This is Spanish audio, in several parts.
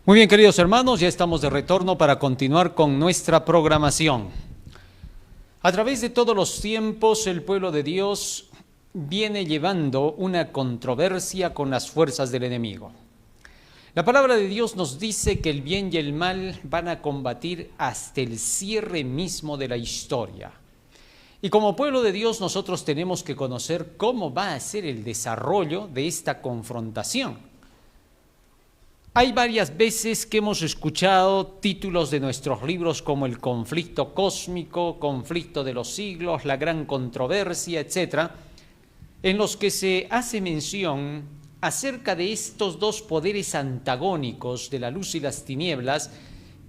Muy bien, queridos hermanos, ya estamos de retorno para continuar con nuestra programación. A través de todos los tiempos, el pueblo de Dios viene llevando una controversia con las fuerzas del enemigo. La palabra de Dios nos dice que el bien y el mal van a combatir hasta el cierre mismo de la historia. Y como pueblo de Dios nosotros tenemos que conocer cómo va a ser el desarrollo de esta confrontación. Hay varias veces que hemos escuchado títulos de nuestros libros como el conflicto cósmico, conflicto de los siglos, la gran controversia, etc., en los que se hace mención acerca de estos dos poderes antagónicos de la luz y las tinieblas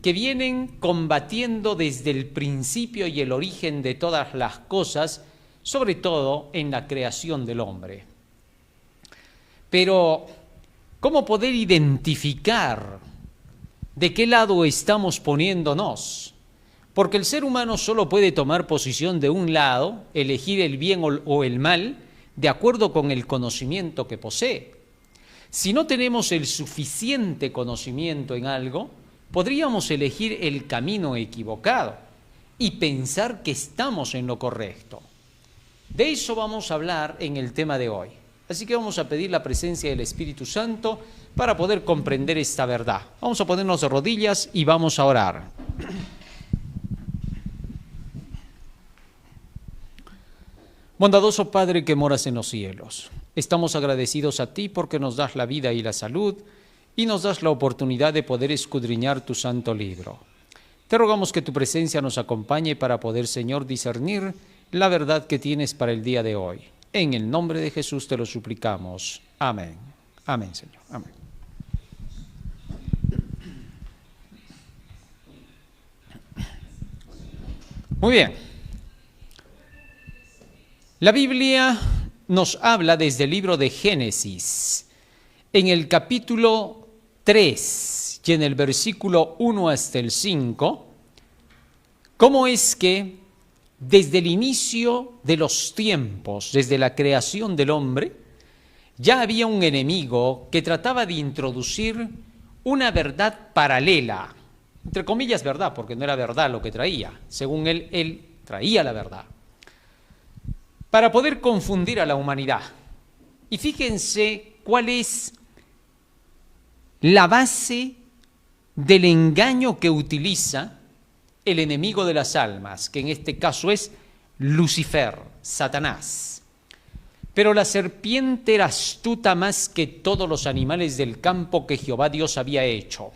que vienen combatiendo desde el principio y el origen de todas las cosas, sobre todo en la creación del hombre. Pero ¿cómo poder identificar de qué lado estamos poniéndonos? Porque el ser humano solo puede tomar posición de un lado, elegir el bien o el mal, de acuerdo con el conocimiento que posee. Si no tenemos el suficiente conocimiento en algo, podríamos elegir el camino equivocado y pensar que estamos en lo correcto. De eso vamos a hablar en el tema de hoy. Así que vamos a pedir la presencia del Espíritu Santo para poder comprender esta verdad. Vamos a ponernos de rodillas y vamos a orar. Bondadoso Padre que moras en los cielos, estamos agradecidos a ti porque nos das la vida y la salud y nos das la oportunidad de poder escudriñar tu santo libro. Te rogamos que tu presencia nos acompañe para poder, Señor, discernir la verdad que tienes para el día de hoy. En el nombre de Jesús te lo suplicamos. Amén. Amén, Señor. Amén. Muy bien. La Biblia nos habla desde el libro de Génesis, en el capítulo 3 y en el versículo 1 hasta el 5, cómo es que desde el inicio de los tiempos, desde la creación del hombre, ya había un enemigo que trataba de introducir una verdad paralela, entre comillas verdad, porque no era verdad lo que traía, según él traía la verdad, para poder confundir a la humanidad. Y fíjense cuál es la base del engaño que utiliza el enemigo de las almas, que en este caso es Lucifer, Satanás. Pero la serpiente era astuta más que todos los animales del campo que Jehová Dios había hecho,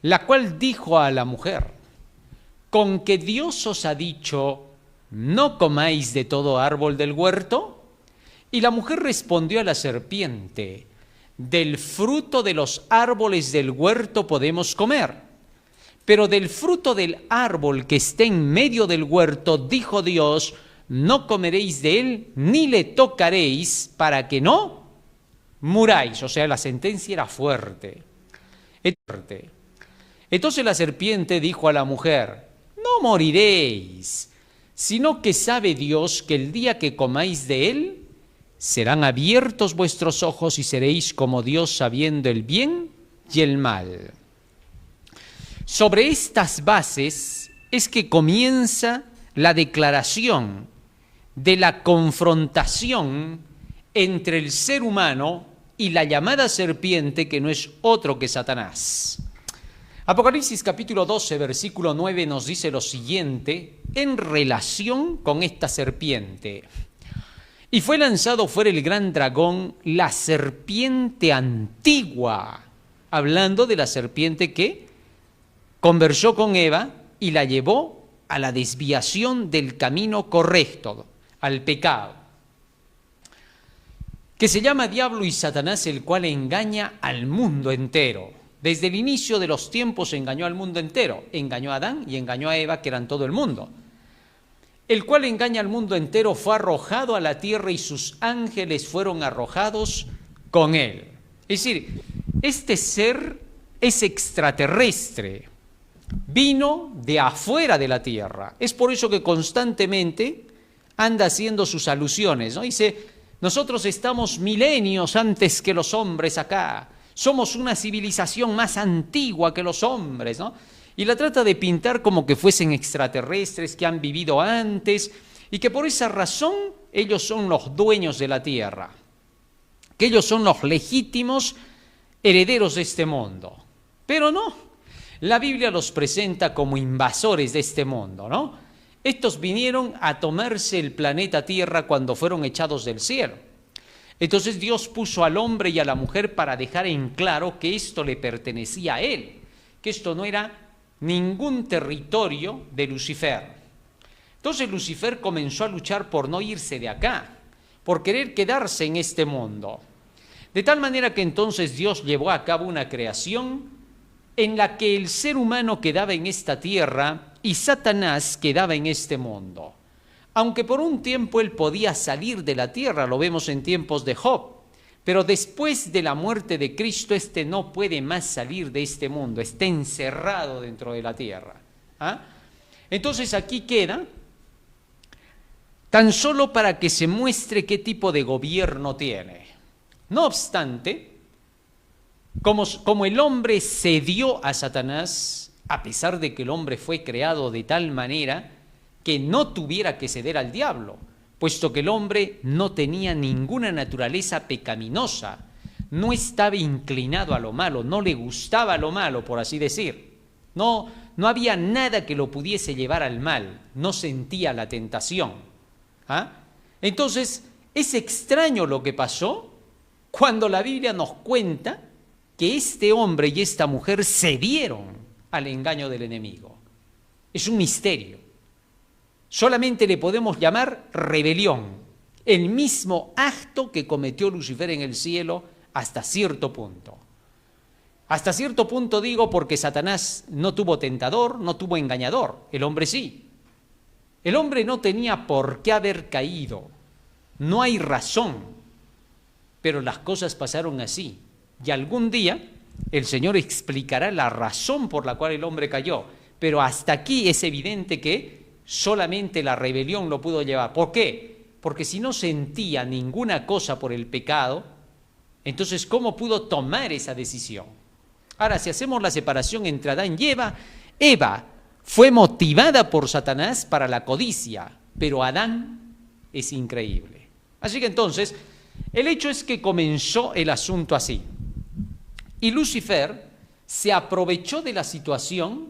la cual dijo a la mujer: ¿con que Dios os ha dicho, no comáis de todo árbol del huerto? Y la mujer respondió a la serpiente: del fruto de los árboles del huerto podemos comer, pero del fruto del árbol que está en medio del huerto, dijo Dios, no comeréis de él, ni le tocaréis, para que no muráis. O sea, la sentencia era fuerte. Entonces la serpiente dijo a la mujer: no moriréis, sino que sabe Dios que el día que comáis de él, serán abiertos vuestros ojos y seréis como Dios, sabiendo el bien y el mal. Sobre estas bases es que comienza la declaración de la confrontación entre el ser humano y la llamada serpiente, que no es otro que Satanás. Apocalipsis capítulo 12, versículo 9 nos dice lo siguiente en relación con esta serpiente: y fue lanzado fuera el gran dragón, la serpiente antigua, hablando de la serpiente que conversó con Eva y la llevó a la desviación del camino correcto, al pecado, que se llama Diablo y Satanás, el cual engaña al mundo entero. Desde el inicio de los tiempos engañó al mundo entero, engañó a Adán y engañó a Eva, que eran todo el mundo. El cual engaña al mundo entero fue arrojado a la tierra y sus ángeles fueron arrojados con él. Es decir, este ser es extraterrestre, vino de afuera de la tierra. Es por eso que constantemente anda haciendo sus alusiones, ¿no? Dice: nosotros estamos milenios antes que los hombres acá, Somos una civilización más antigua que los hombres, ¿no? Y la trata de pintar como que fuesen extraterrestres que han vivido antes y que por esa razón ellos son los dueños de la tierra, que ellos son los legítimos herederos de este mundo. Pero no, la Biblia los presenta como invasores de este mundo, ¿no? Estos vinieron a tomarse el planeta Tierra cuando fueron echados del cielo. Entonces Dios puso al hombre y a la mujer para dejar en claro que esto le pertenecía a él, que esto no era ningún territorio de Lucifer. Entonces Lucifer comenzó a luchar por no irse de acá, por querer quedarse en este mundo. De tal manera que entonces Dios llevó a cabo una creación en la que el ser humano quedaba en esta tierra y Satanás quedaba en este mundo. Aunque por un tiempo él podía salir de la tierra, lo vemos en tiempos de Job, pero después de la muerte de Cristo, este no puede más salir de este mundo, está encerrado dentro de la tierra. Entonces aquí queda, tan solo para que se muestre qué tipo de gobierno tiene. No obstante, como el hombre cedió a Satanás, a pesar de que el hombre fue creado de tal manera que no tuviera que ceder al diablo, puesto que el hombre no tenía ninguna naturaleza pecaminosa, no estaba inclinado a lo malo, no le gustaba lo malo, por así decir. No había nada que lo pudiese llevar al mal, no sentía la tentación. Entonces, es extraño lo que pasó cuando la Biblia nos cuenta que este hombre y esta mujer cedieron al engaño del enemigo. Es un misterio. Solamente le podemos llamar rebelión, el mismo acto que cometió Lucifer en el cielo hasta cierto punto. Hasta cierto punto digo porque Satanás no tuvo tentador, no tuvo engañador, el hombre sí. El hombre no tenía por qué haber caído, no hay razón, pero las cosas pasaron así. Y algún día el Señor explicará la razón por la cual el hombre cayó, pero hasta aquí es evidente que solamente la rebelión lo pudo llevar. ¿Por qué? Porque si no sentía ninguna cosa por el pecado, entonces ¿cómo pudo tomar esa decisión? Ahora, si hacemos la separación entre Adán y Eva fue motivada por Satanás para la codicia, pero Adán es increíble. Así que entonces, el hecho es que comenzó el asunto así. Y Lucifer se aprovechó de la situación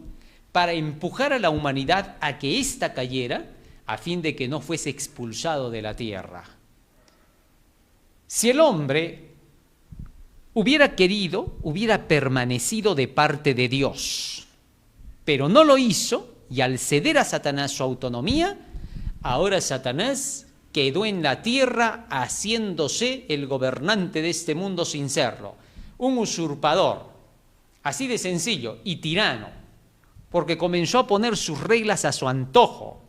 para empujar a la humanidad a que ésta cayera, a fin de que no fuese expulsado de la tierra. Si el hombre hubiera querido, hubiera permanecido de parte de Dios, pero no lo hizo, y al ceder a Satanás su autonomía, ahora Satanás quedó en la tierra haciéndose el gobernante de este mundo sin serlo, un usurpador, así de sencillo, y tirano, porque comenzó a poner sus reglas a su antojo.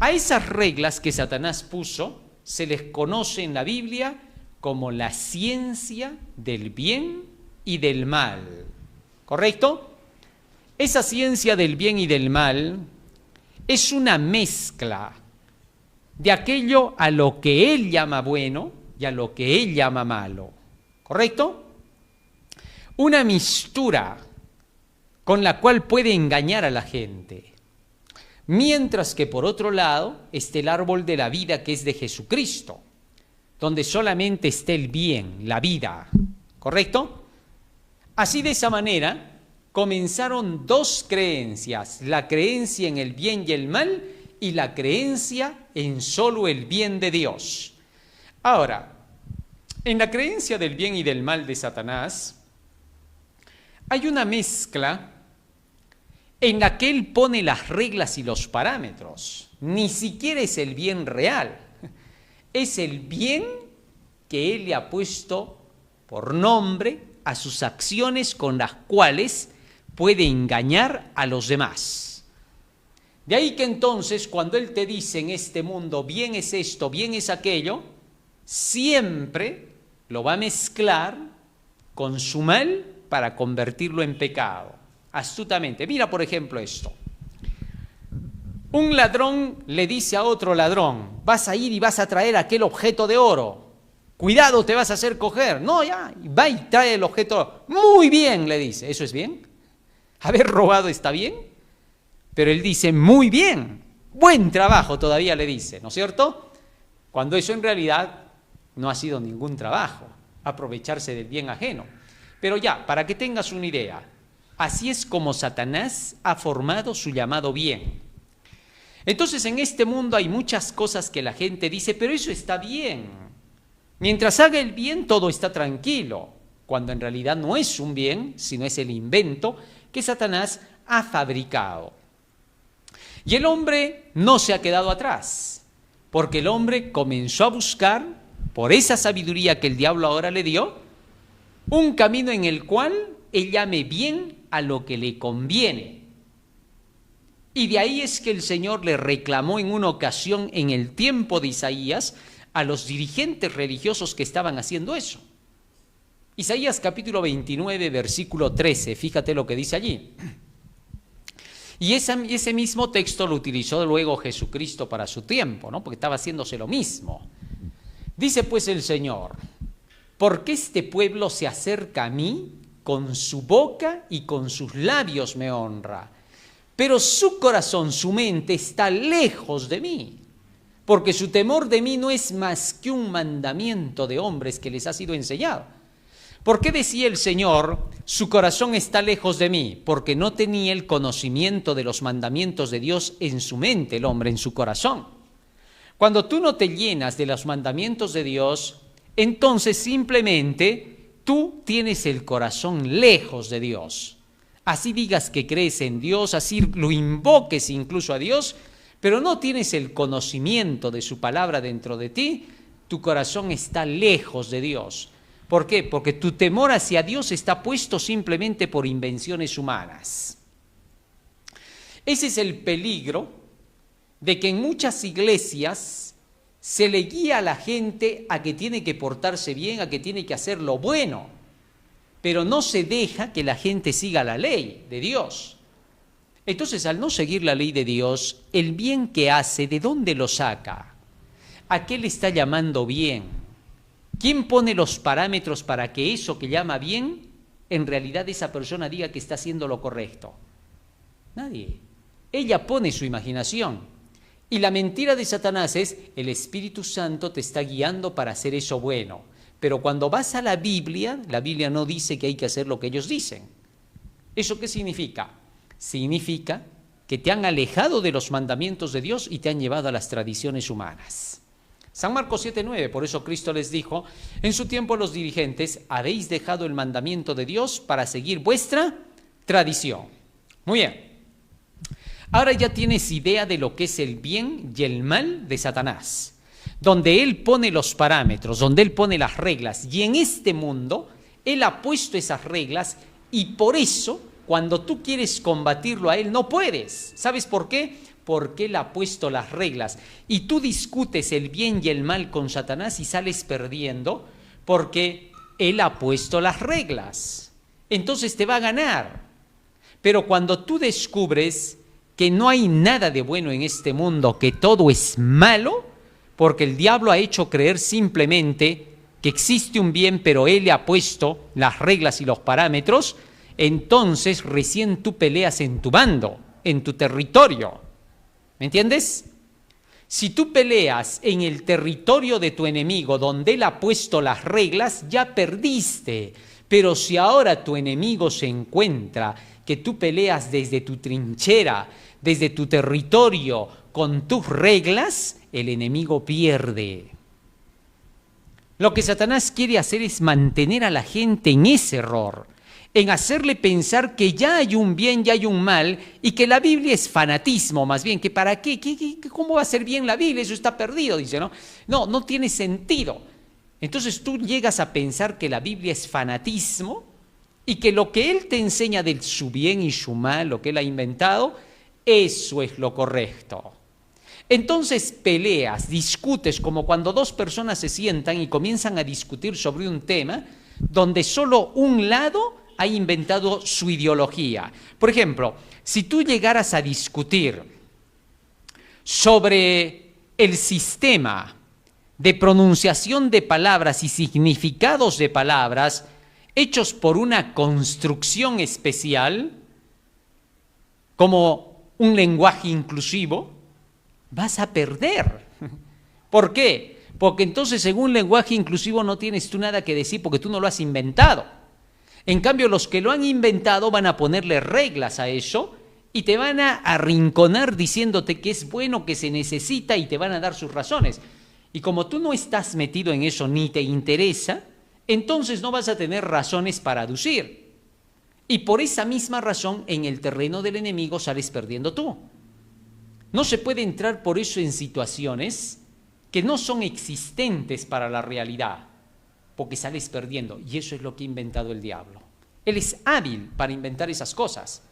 A esas reglas que Satanás puso se les conoce en la Biblia como la ciencia del bien y del mal. ¿Correcto? Esa ciencia del bien y del mal es una mezcla de aquello a lo que él llama bueno y a lo que él llama malo. ¿Correcto? Una mistura con la cual puede engañar a la gente. Mientras que por otro lado está el árbol de la vida, que es de Jesucristo, donde solamente está el bien, la vida. ¿Correcto? Así, de esa manera comenzaron dos creencias: la creencia en el bien y el mal y la creencia en solo el bien de Dios. Ahora, en la creencia del bien y del mal de Satanás hay una mezcla en la que él pone las reglas y los parámetros. Ni siquiera es el bien real, es el bien que él le ha puesto por nombre a sus acciones con las cuales puede engañar a los demás. De ahí que entonces cuando él te dice en este mundo bien es esto, bien es aquello, siempre lo va a mezclar con su mal para convertirlo en pecado, astutamente. Mira, por ejemplo, esto. Un ladrón le dice a otro ladrón: vas a ir y vas a traer aquel objeto de oro. cuidado, te vas a hacer coger. No, ya, va y trae el objeto. Muy bien, le dice. ¿Eso es bien? ¿Haber robado está bien? Pero él dice, muy bien, buen trabajo todavía le dice, ¿no es cierto? Cuando eso en realidad no ha sido ningún trabajo, aprovecharse del bien ajeno. Pero ya, para que tengas una idea, así es como Satanás ha formado su llamado bien. Entonces en este mundo hay muchas cosas que la gente dice, pero eso está bien. Mientras haga el bien, todo está tranquilo, cuando en realidad no es un bien, sino es el invento que Satanás ha fabricado. Y el hombre no se ha quedado atrás, porque el hombre comenzó a buscar, por esa sabiduría que el diablo ahora le dio, un camino en el cual él llame bien a lo que le conviene. Y de ahí es que el Señor le reclamó en una ocasión en el tiempo de Isaías a los dirigentes religiosos que estaban haciendo eso. Isaías capítulo 29, versículo 13, fíjate lo que dice allí. Y ese mismo texto lo utilizó luego Jesucristo para su tiempo, ¿no? Porque estaba haciéndose lo mismo. Dice pues el Señor, ¿por qué este pueblo se acerca a mí? Con su boca y con sus labios me honra, pero su corazón, su mente está lejos de mí, porque su temor de mí no es más que un mandamiento de hombres que les ha sido enseñado. ¿Por qué decía el Señor, su corazón está lejos de mí? Porque no tenía el conocimiento de los mandamientos de Dios en su mente, el hombre, en su corazón. Cuando tú no te llenas de los mandamientos de Dios, entonces simplemente tú tienes el corazón lejos de Dios. Así digas que crees en Dios, así lo invoques incluso a Dios, pero no tienes el conocimiento de su palabra dentro de ti, tu corazón está lejos de Dios. ¿Por qué? Porque tu temor hacia Dios está puesto simplemente por invenciones humanas. Ese es el peligro de que en muchas iglesias se le guía a la gente a que tiene que portarse bien, a que tiene que hacer lo bueno, pero no se deja que la gente siga la ley de Dios. Entonces, al no seguir la ley de Dios, el bien que hace, ¿de dónde lo saca? ¿A qué le está llamando bien? ¿Quién pone los parámetros para que eso que llama bien, en realidad esa persona diga que está haciendo lo correcto? Nadie. Ella pone su imaginación. Y la mentira de Satanás es, el Espíritu Santo te está guiando para hacer eso bueno. Pero cuando vas a la Biblia no dice que hay que hacer lo que ellos dicen. ¿Eso qué significa? Significa que te han alejado de los mandamientos de Dios y te han llevado a las tradiciones humanas. San Marcos 7:9, por eso Cristo les dijo, en su tiempo los dirigentes, habéis dejado el mandamiento de Dios para seguir vuestra tradición. Muy bien. Ahora ya tienes idea de lo que es el bien y el mal de Satanás, donde él pone los parámetros, donde él pone las reglas. Y en este mundo, él ha puesto esas reglas y por eso, cuando tú quieres combatirlo a él, no puedes. ¿Sabes por qué? Porque él ha puesto las reglas. Y tú discutes el bien y el mal con Satanás y sales perdiendo porque él ha puesto las reglas. Entonces te va a ganar. Pero cuando tú descubres que no hay nada de bueno en este mundo, que todo es malo, porque el diablo ha hecho creer simplemente que existe un bien, pero él le ha puesto las reglas y los parámetros, entonces recién tú peleas en tu bando, en tu territorio. ¿Me entiendes? Si tú peleas en el territorio de tu enemigo, donde él ha puesto las reglas, ya perdiste. Pero si ahora tu enemigo se encuentra que tú peleas desde tu trinchera, desde tu territorio, con tus reglas, el enemigo pierde. Lo que Satanás quiere hacer es mantener a la gente en ese error, en hacerle pensar que ya hay un bien, ya hay un mal, y que la Biblia es fanatismo, más bien, que para qué, ¿cómo va a ser bien la Biblia? Eso está perdido, dice, ¿no? No tiene sentido. Entonces tú llegas a pensar que la Biblia es fanatismo y que lo que él te enseña de su bien y su mal, lo que él ha inventado, eso es lo correcto. Entonces peleas, discutes, como cuando dos personas se sientan y comienzan a discutir sobre un tema donde solo un lado ha inventado su ideología. Por ejemplo, si tú llegaras a discutir sobre el sistema de pronunciación de palabras y significados de palabras hechos por una construcción especial, como un lenguaje inclusivo, vas a perder. ¿Por qué? Porque entonces en un lenguaje inclusivo no tienes tú nada que decir porque tú no lo has inventado. En cambio, los que lo han inventado van a ponerle reglas a eso y te van a arrinconar diciéndote que es bueno, que se necesita y te van a dar sus razones. Y como tú no estás metido en eso ni te interesa, entonces no vas a tener razones para aducir. Y por esa misma razón, en el terreno del enemigo sales perdiendo tú. No se puede entrar por eso en situaciones que no son existentes para la realidad, porque sales perdiendo. Y eso es lo que ha inventado el diablo. Él es hábil para inventar esas cosas.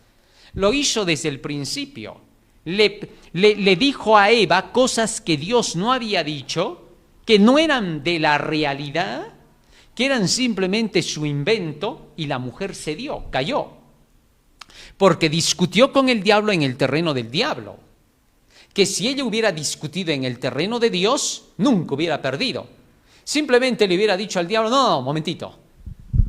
Lo hizo desde el principio. Le dijo a Eva cosas que Dios no había dicho, que no eran de la realidad, que eran simplemente su invento, y la mujer cedió, cayó, porque discutió con el diablo en el terreno del diablo, que si ella hubiera discutido en el terreno de Dios, nunca hubiera perdido. Simplemente le hubiera dicho al diablo, no, momentito,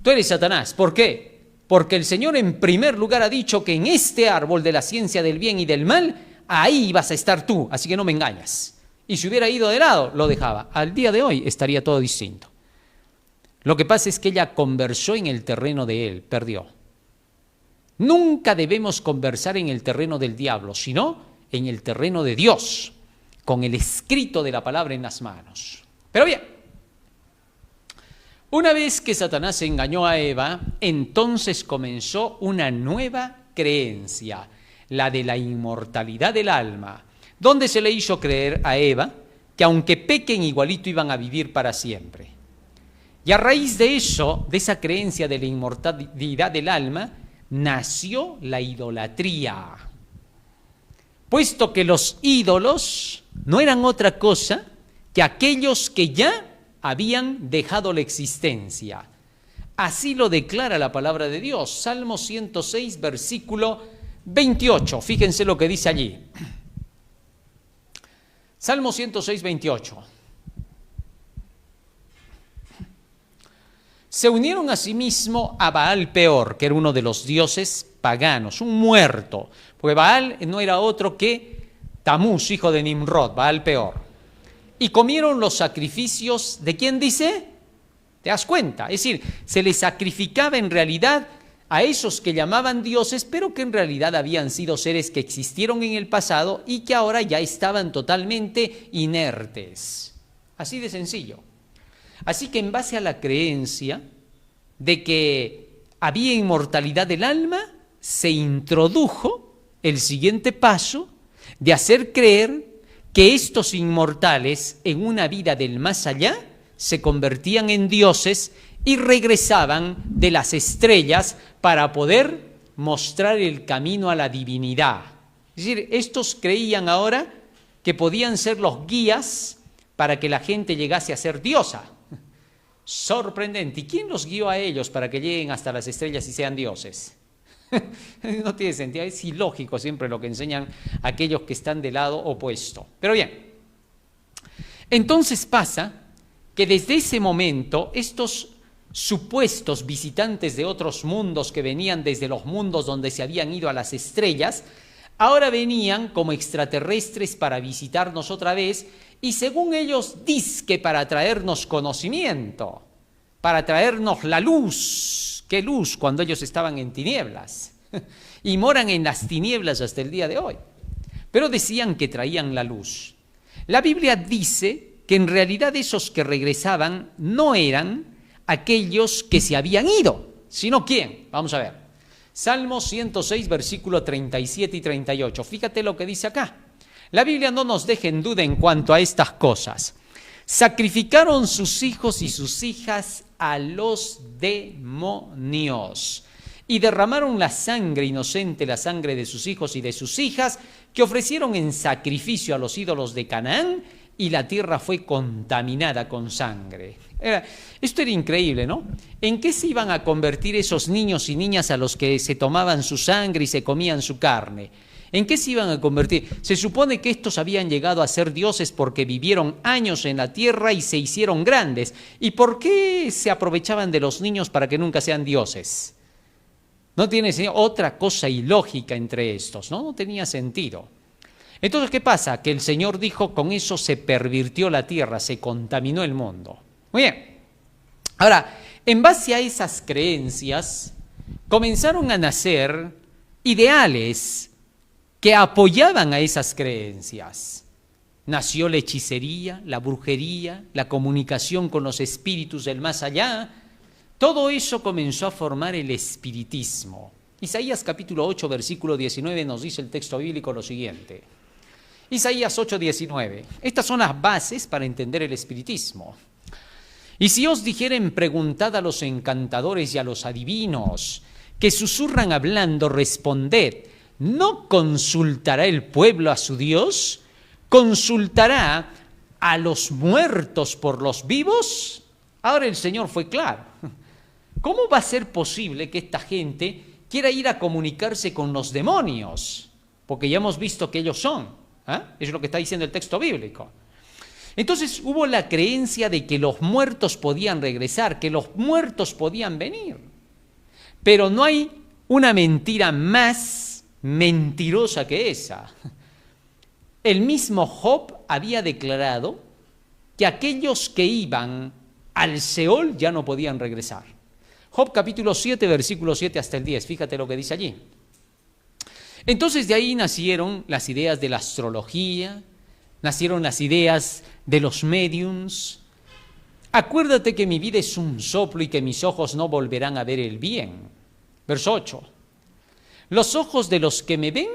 tú eres Satanás. ¿Por qué? Porque el Señor en primer lugar ha dicho que en este árbol de la ciencia del bien y del mal, ahí vas a estar tú, así que no me engañas. Y si hubiera ido de lado, lo dejaba. Al día de hoy estaría todo distinto. Lo que pasa es que ella conversó en el terreno de él, perdió. Nunca debemos conversar en el terreno del diablo, sino en el terreno de Dios, con el escrito de la palabra en las manos. Pero bien, una vez que Satanás engañó a Eva, entonces comenzó una nueva creencia, la de la inmortalidad del alma, donde se le hizo creer a Eva que aunque pequen igualito iban a vivir para siempre. Y a raíz de eso, de esa creencia de la inmortalidad del alma, nació la idolatría. Puesto que los ídolos no eran otra cosa que aquellos que ya habían dejado la existencia. Así lo declara la palabra de Dios. Salmo 106, versículo 28. Fíjense lo que dice allí. Salmo 106, 28. Se unieron asimismo a Baal Peor, que era uno de los dioses paganos, un muerto, porque Baal no era otro que Tamuz, hijo de Nimrod, Baal Peor. Y comieron los sacrificios, ¿de quién dice? ¿Te das cuenta? Es decir, se les sacrificaba en realidad a esos que llamaban dioses, pero que en realidad habían sido seres que existieron en el pasado y que ahora ya estaban totalmente inertes. Así de sencillo. Así que en base a la creencia de que había inmortalidad del alma, se introdujo el siguiente paso de hacer creer que estos inmortales en una vida del más allá se convertían en dioses y regresaban de las estrellas para poder mostrar el camino a la divinidad. Es decir, estos creían ahora que podían ser los guías para que la gente llegase a ser diosa. Sorprendente. ¿Y quién los guió a ellos para que lleguen hasta las estrellas y sean dioses? No tiene sentido, es ilógico siempre lo que enseñan aquellos que están del lado opuesto. Pero bien, entonces pasa que desde ese momento estos supuestos visitantes de otros mundos que venían desde los mundos donde se habían ido a las estrellas, ahora venían como extraterrestres para visitarnos otra vez y según ellos dizque para traernos conocimiento, para traernos la luz. ¿Qué luz? Cuando ellos estaban en tinieblas y moran en las tinieblas hasta el día de hoy. Pero decían que traían la luz. La Biblia dice que en realidad esos que regresaban no eran aquellos que se habían ido, sino ¿quién? Vamos a ver. Salmo 106, versículo 37 y 38. Fíjate lo que dice acá. La Biblia no nos deja en duda en cuanto a estas cosas. Sacrificaron sus hijos y sus hijas a los demonios y derramaron la sangre inocente, la sangre de sus hijos y de sus hijas, que ofrecieron en sacrificio a los ídolos de Canaán, y la tierra fue contaminada con sangre. Esto era increíble, ¿no? ¿En qué se iban a convertir esos niños y niñas a los que se tomaban su sangre y se comían su carne? ¿En qué se iban a convertir? Se supone que estos habían llegado a ser dioses porque vivieron años en la tierra y se hicieron grandes. ¿Y por qué se aprovechaban de los niños para que nunca sean dioses? No tiene otra cosa ilógica entre estos, ¿no? No tenía sentido. Entonces, ¿qué pasa? Que el Señor dijo, con eso se pervirtió la tierra, se contaminó el mundo. Muy bien. Ahora, en base a esas creencias, comenzaron a nacer ideales que apoyaban a esas creencias. Nació la hechicería, la brujería, la comunicación con los espíritus del más allá. Todo eso comenzó a formar el espiritismo. Isaías capítulo 8, versículo 19 nos dice el texto bíblico lo siguiente. Isaías 8, 19. Estas son las bases para entender el espiritismo. Y si os dijeren, preguntad a los encantadores y a los adivinos, que susurran hablando, responded, ¿no consultará el pueblo a su Dios? ¿Consultará a los muertos por los vivos? Ahora el Señor fue claro. ¿Cómo va a ser posible que esta gente quiera ir a comunicarse con los demonios? Porque ya hemos visto que ellos son. Eso es lo que está diciendo el texto bíblico. Entonces hubo la creencia de que los muertos podían regresar, que los muertos podían venir. Pero no hay una mentira más mentirosa que esa. El mismo Job había declarado que aquellos que iban al Seol ya no podían regresar. Job capítulo 7, versículo 7 hasta el 10, fíjate lo que dice allí. Entonces de ahí nacieron las ideas de la astrología, nacieron las ideas de los médiums. Acuérdate que mi vida es un soplo y que mis ojos no volverán a ver el bien. Verso 8. Los ojos de los que me ven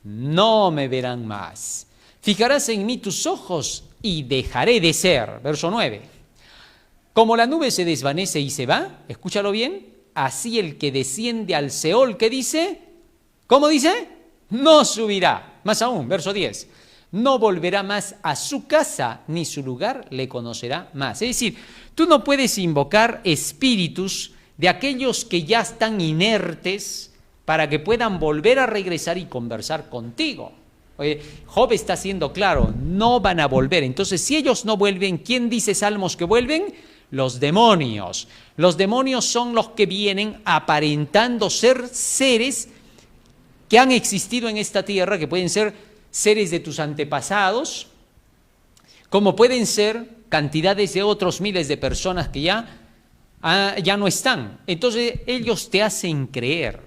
no me verán más. Fijarás en mí tus ojos y dejaré de ser. Verso 9. Como la nube se desvanece y se va, escúchalo bien, así el que desciende al Seol, ¿qué dice? ¿Cómo dice? No subirá. Más aún, verso 10. No volverá más a su casa, ni su lugar le conocerá más. Es decir, tú no puedes invocar espíritus de aquellos que ya están inertes para que puedan volver a regresar y conversar contigo. Oye, Job está siendo claro, no van a volver. Entonces, si ellos no vuelven, ¿quién dice Salmos que vuelven? Los demonios. Los demonios son los que vienen aparentando ser seres que han existido en esta tierra, que pueden ser seres de tus antepasados, como pueden ser cantidades de otros miles de personas que ya no están. Entonces ellos te hacen creer.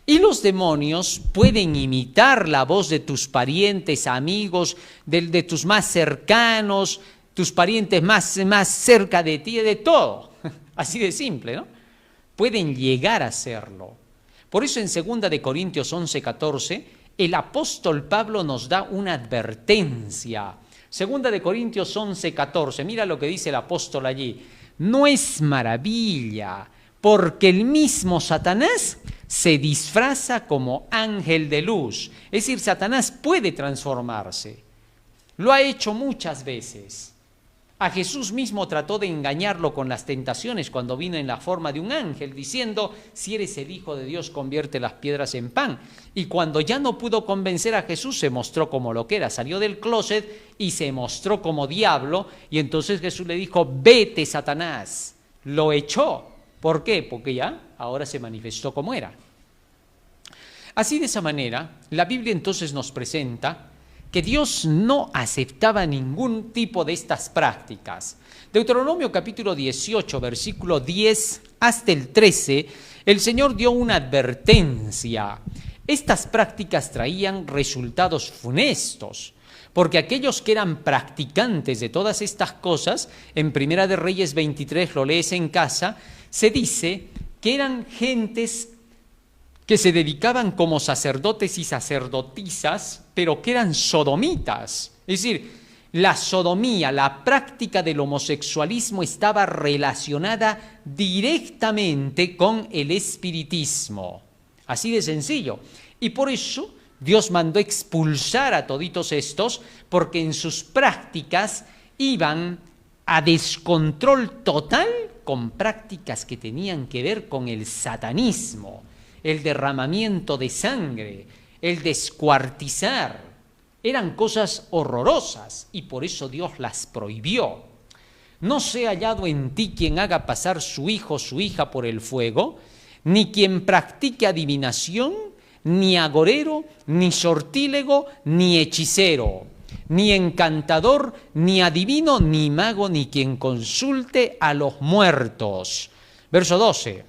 Y los demonios pueden imitar la voz de tus parientes, amigos, de tus más cercanos, tus parientes más cerca de ti, de todo. Así de simple, ¿no? Pueden llegar a serlo. Por eso en 2 de Corintios 11, 14, el apóstol Pablo nos da una advertencia. 2 de Corintios 11, 14, mira lo que dice el apóstol allí. No es maravilla, porque el mismo Satanás se disfraza como ángel de luz. Es decir, Satanás puede transformarse. Lo ha hecho muchas veces. A Jesús mismo trató de engañarlo con las tentaciones cuando vino en la forma de un ángel, diciendo, si eres el Hijo de Dios, convierte las piedras en pan. Y cuando ya no pudo convencer a Jesús, se mostró como lo que era, salió del closet y se mostró como diablo, y entonces Jesús le dijo, vete, Satanás. Lo echó. ¿Por qué? Porque ya ahora se manifestó como era. Así, de esa manera, la Biblia entonces nos presenta que Dios no aceptaba ningún tipo de estas prácticas. Deuteronomio capítulo 18, versículo 10 hasta el 13, el Señor dio una advertencia. Estas prácticas traían resultados funestos, porque aquellos que eran practicantes de todas estas cosas, en Primera de Reyes 23, lo lees en casa, se dice que eran gentes que se dedicaban como sacerdotes y sacerdotisas, pero que eran sodomitas. Es decir, la sodomía, la práctica del homosexualismo estaba relacionada directamente con el espiritismo. Así de sencillo. Y por eso Dios mandó expulsar a toditos estos, porque en sus prácticas iban a descontrol total con prácticas que tenían que ver con el satanismo, el derramamiento de sangre, el descuartizar, eran cosas horrorosas y por eso Dios las prohibió. No sea hallado en ti quien haga pasar su hijo o su hija por el fuego, ni quien practique adivinación, ni agorero, ni sortílego, ni hechicero, ni encantador, ni adivino, ni mago, ni quien consulte a los muertos. Verso 12.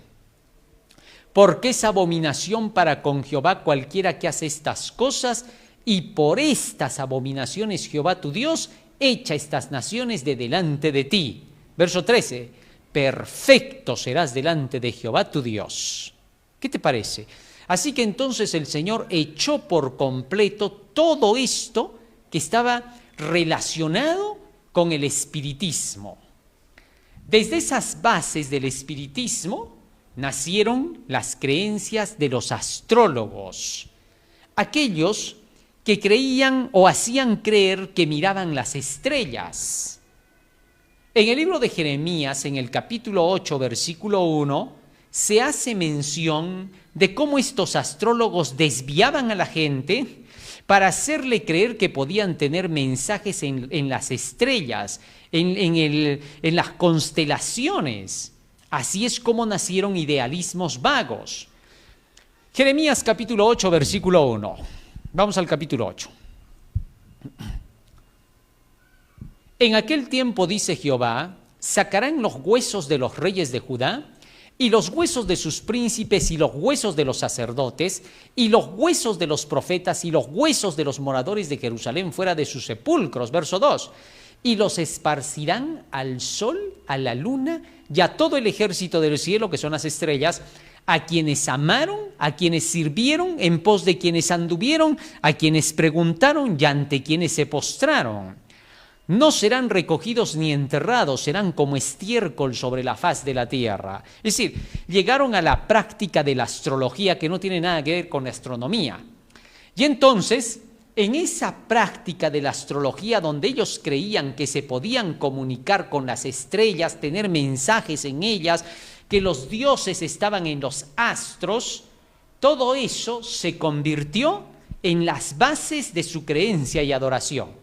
Porque es abominación para con Jehová cualquiera que hace estas cosas, y por estas abominaciones Jehová tu Dios echa estas naciones de delante de ti. Verso 13. Perfecto serás delante de Jehová tu Dios. ¿Qué te parece? Así que entonces el Señor echó por completo todo esto que estaba relacionado con el espiritismo. Desde esas bases del espiritismo nacieron las creencias de los astrólogos, aquellos que creían o hacían creer que miraban las estrellas. En el libro de Jeremías, en el capítulo 8, versículo 1, se hace mención de cómo estos astrólogos desviaban a la gente para hacerle creer que podían tener mensajes en las estrellas, en las constelaciones. Así es como nacieron idealismos vagos. Jeremías capítulo 8, versículo 1. Vamos al capítulo 8. En aquel tiempo, dice Jehová, sacarán los huesos de los reyes de Judá, y los huesos de sus príncipes, y los huesos de los sacerdotes, y los huesos de los profetas, y los huesos de los moradores de Jerusalén fuera de sus sepulcros. Verso 2. Y los esparcirán al sol, a la luna, y a todo el ejército del cielo, que son las estrellas, a quienes amaron, a quienes sirvieron, en pos de quienes anduvieron, a quienes preguntaron y ante quienes se postraron. No serán recogidos ni enterrados, serán como estiércol sobre la faz de la tierra. Es decir, llegaron a la práctica de la astrología que no tiene nada que ver con la astronomía. Y entonces, en esa práctica de la astrología donde ellos creían que se podían comunicar con las estrellas, tener mensajes en ellas, que los dioses estaban en los astros, todo eso se convirtió en las bases de su creencia y adoración.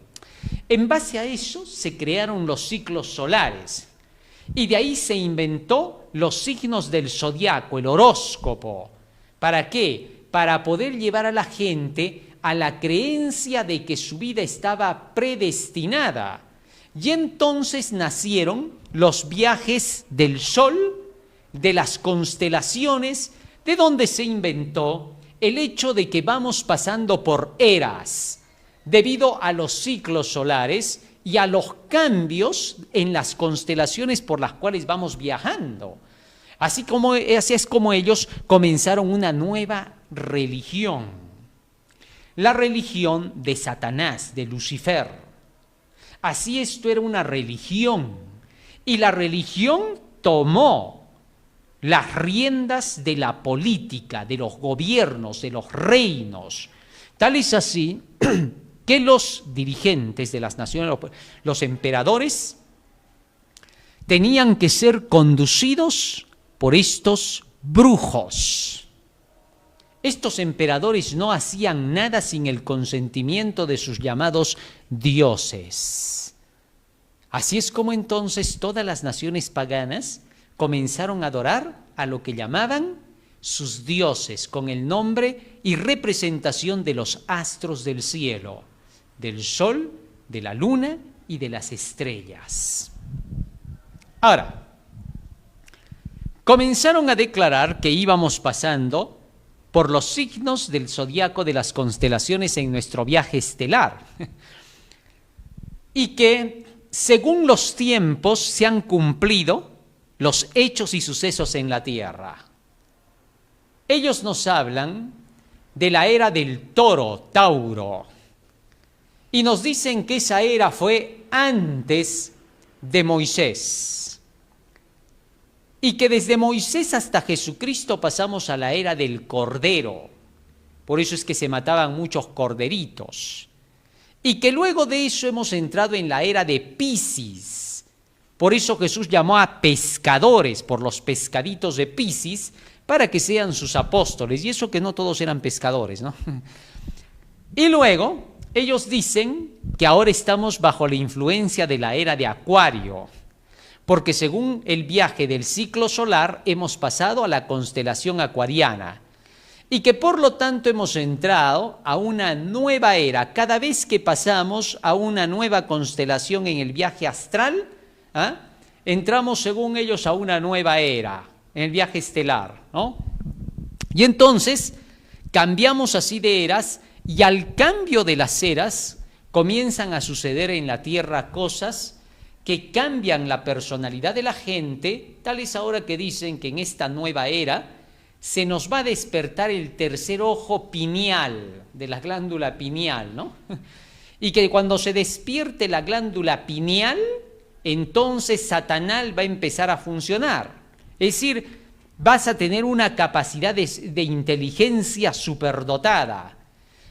En base a eso se crearon los ciclos solares y de ahí se inventó los signos del zodiaco, el horóscopo. ¿Para qué? Para poder llevar a la gente a la creencia de que su vida estaba predestinada. Y entonces nacieron los viajes del sol, de las constelaciones, de donde se inventó el hecho de que vamos pasando por eras, debido a los ciclos solares y a los cambios en las constelaciones por las cuales vamos viajando. Así es como ellos comenzaron una nueva religión, la religión de Satanás, de Lucifer. Así esto era una religión, y la religión tomó las riendas de la política, de los gobiernos, de los reinos. Tal es así que los dirigentes de las naciones, los emperadores, tenían que ser conducidos por estos brujos. Estos emperadores no hacían nada sin el consentimiento de sus llamados dioses. Así es como entonces todas las naciones paganas comenzaron a adorar a lo que llamaban sus dioses, con el nombre y representación de los astros del cielo, del sol, de la luna y de las estrellas. Ahora, comenzaron a declarar que íbamos pasando por los signos del zodiaco de las constelaciones en nuestro viaje estelar y que según los tiempos se han cumplido los hechos y sucesos en la tierra. Ellos nos hablan de la era del toro, Tauro, y nos dicen que esa era fue antes de Moisés, y que desde Moisés hasta Jesucristo pasamos a la era del cordero. Por eso es que se mataban muchos corderitos. Y que luego de eso hemos entrado en la era de Piscis. Por eso Jesús llamó a pescadores, por los pescaditos de Piscis, para que sean sus apóstoles, y eso que no todos eran pescadores, ¿no? Y luego ellos dicen que ahora estamos bajo la influencia de la era de Acuario, porque según el viaje del ciclo solar hemos pasado a la constelación acuariana y que por lo tanto hemos entrado a una nueva era. Cada vez que pasamos a una nueva constelación en el viaje astral, entramos según ellos a una nueva era, en el viaje estelar, ¿no? Y entonces cambiamos así de eras, y al cambio de las eras comienzan a suceder en la Tierra cosas que cambian la personalidad de la gente, tal es ahora que dicen que en esta nueva era se nos va a despertar el tercer ojo pineal, de la glándula pineal, ¿no? Y que cuando se despierte la glándula pineal, entonces Satanás va a empezar a funcionar. Es decir, vas a tener una capacidad de inteligencia superdotada,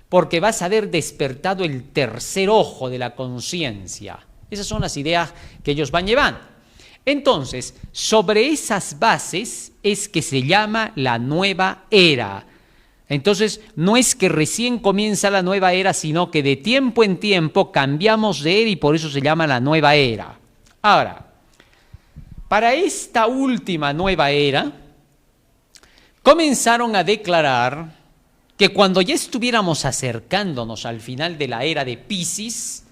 porque vas a haber despertado el tercer ojo de la conciencia. Esas son las ideas que ellos van llevando. Entonces, sobre esas bases es que se llama la nueva era. Entonces, no es que recién comienza la nueva era, sino que de tiempo en tiempo cambiamos de era y por eso se llama la nueva era. Ahora, para esta última nueva era, comenzaron a declarar que cuando ya estuviéramos acercándonos al final de la era de Piscis,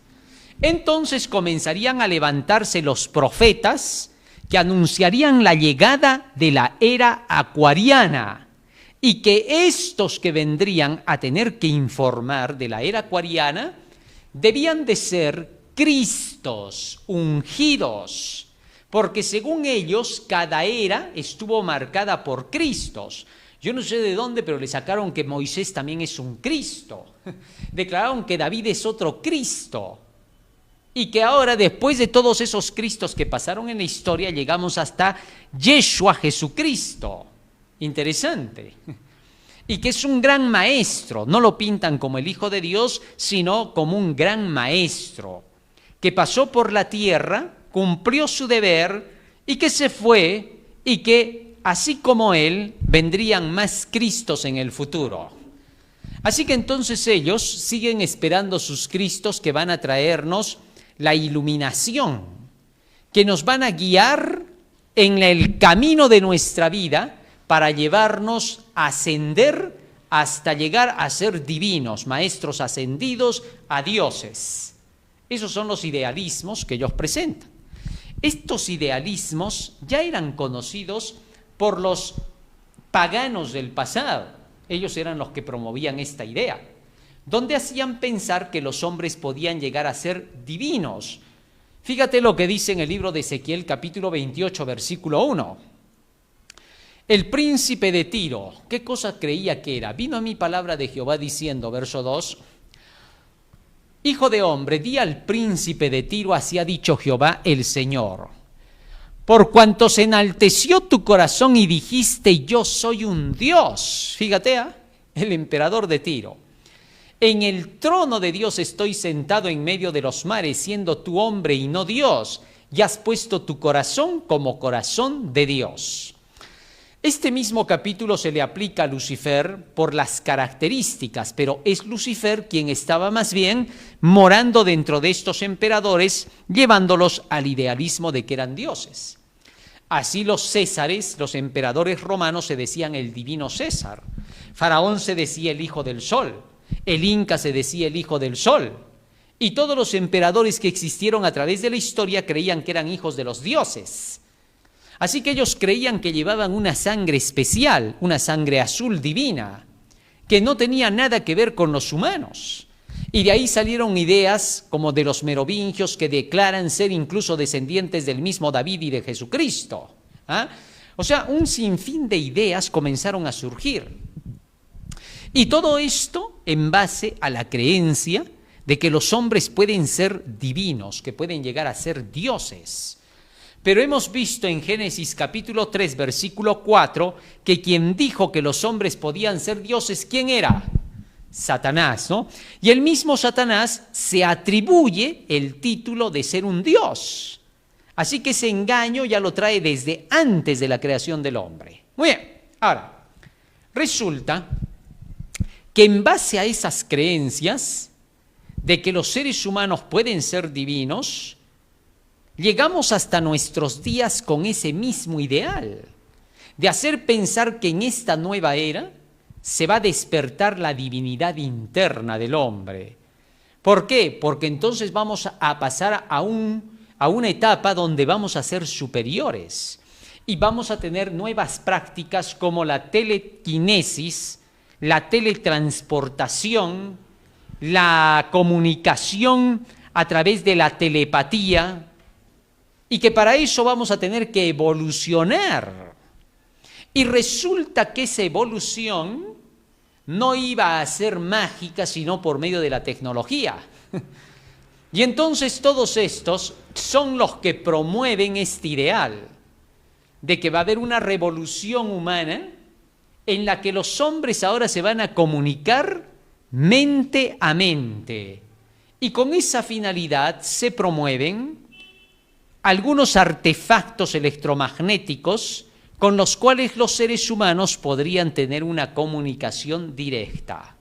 entonces comenzarían a levantarse los profetas que anunciarían la llegada de la era acuariana y que estos que vendrían a tener que informar de la era acuariana debían de ser Cristos ungidos, porque según ellos cada era estuvo marcada por Cristos. Yo no sé de dónde, pero le sacaron que Moisés también es un Cristo. Declararon que David es otro Cristo. Y que ahora, después de todos esos Cristos que pasaron en la historia, llegamos hasta Yeshua Jesucristo. Interesante. Y que es un gran maestro. No lo pintan como el Hijo de Dios, sino como un gran maestro, que pasó por la tierra, cumplió su deber y que se fue y que así como él, vendrían más Cristos en el futuro. Así que entonces ellos siguen esperando sus Cristos que van a traernos la iluminación, que nos van a guiar en el camino de nuestra vida para llevarnos a ascender hasta llegar a ser divinos, maestros ascendidos a dioses. Esos son los idealismos que ellos presentan. Estos idealismos ya eran conocidos por los paganos del pasado. Ellos eran los que promovían esta idea, donde hacían pensar que los hombres podían llegar a ser divinos. Fíjate lo que dice en el libro de Ezequiel, capítulo 28, versículo 1. El príncipe de Tiro, ¿qué cosa creía que era? Vino a mí palabra de Jehová diciendo, verso 2, Hijo de hombre, di al príncipe de Tiro, así ha dicho Jehová el Señor. Por cuanto se enalteció tu corazón y dijiste, yo soy un Dios. Fíjate, el emperador de Tiro. En el trono de Dios estoy sentado en medio de los mares, siendo tú hombre y no Dios, y has puesto tu corazón como corazón de Dios. Este mismo capítulo se le aplica a Lucifer por las características, pero es Lucifer quien estaba más bien morando dentro de estos emperadores, llevándolos al idealismo de que eran dioses. Así los césares, los emperadores romanos, se decían el divino César. Faraón se decía el hijo del sol, el Inca se decía el hijo del sol. Y todos los emperadores que existieron a través de la historia creían que eran hijos de los dioses. Así que ellos creían que llevaban una sangre especial, una sangre azul divina, que no tenía nada que ver con los humanos. Y de ahí salieron ideas como de los merovingios que declaran ser incluso descendientes del mismo David y de Jesucristo. O sea, un sinfín de ideas comenzaron a surgir. Y todo esto en base a la creencia de que los hombres pueden ser divinos, que pueden llegar a ser dioses. Pero hemos visto en Génesis capítulo 3, versículo 4, que quien dijo que los hombres podían ser dioses, ¿quién era? Satanás, ¿no? Y el mismo Satanás se atribuye el título de ser un dios. Así que ese engaño ya lo trae desde antes de la creación del hombre. Muy bien, ahora, Resulta que en base a esas creencias de que los seres humanos pueden ser divinos, llegamos hasta nuestros días con ese mismo ideal, de hacer pensar que en esta nueva era se va a despertar la divinidad interna del hombre. ¿Por qué? Porque entonces vamos a pasar a una etapa donde vamos a ser superiores y vamos a tener nuevas prácticas como la telequinesis, la teletransportación, la comunicación a través de la telepatía, y que para eso vamos a tener que evolucionar. Y resulta que esa evolución no iba a ser mágica sino por medio de la tecnología. Y entonces todos estos son los que promueven este ideal de que va a haber una revolución humana en la que los hombres ahora se van a comunicar mente a mente. Y con esa finalidad se promueven algunos artefactos electromagnéticos con los cuales los seres humanos podrían tener una comunicación directa.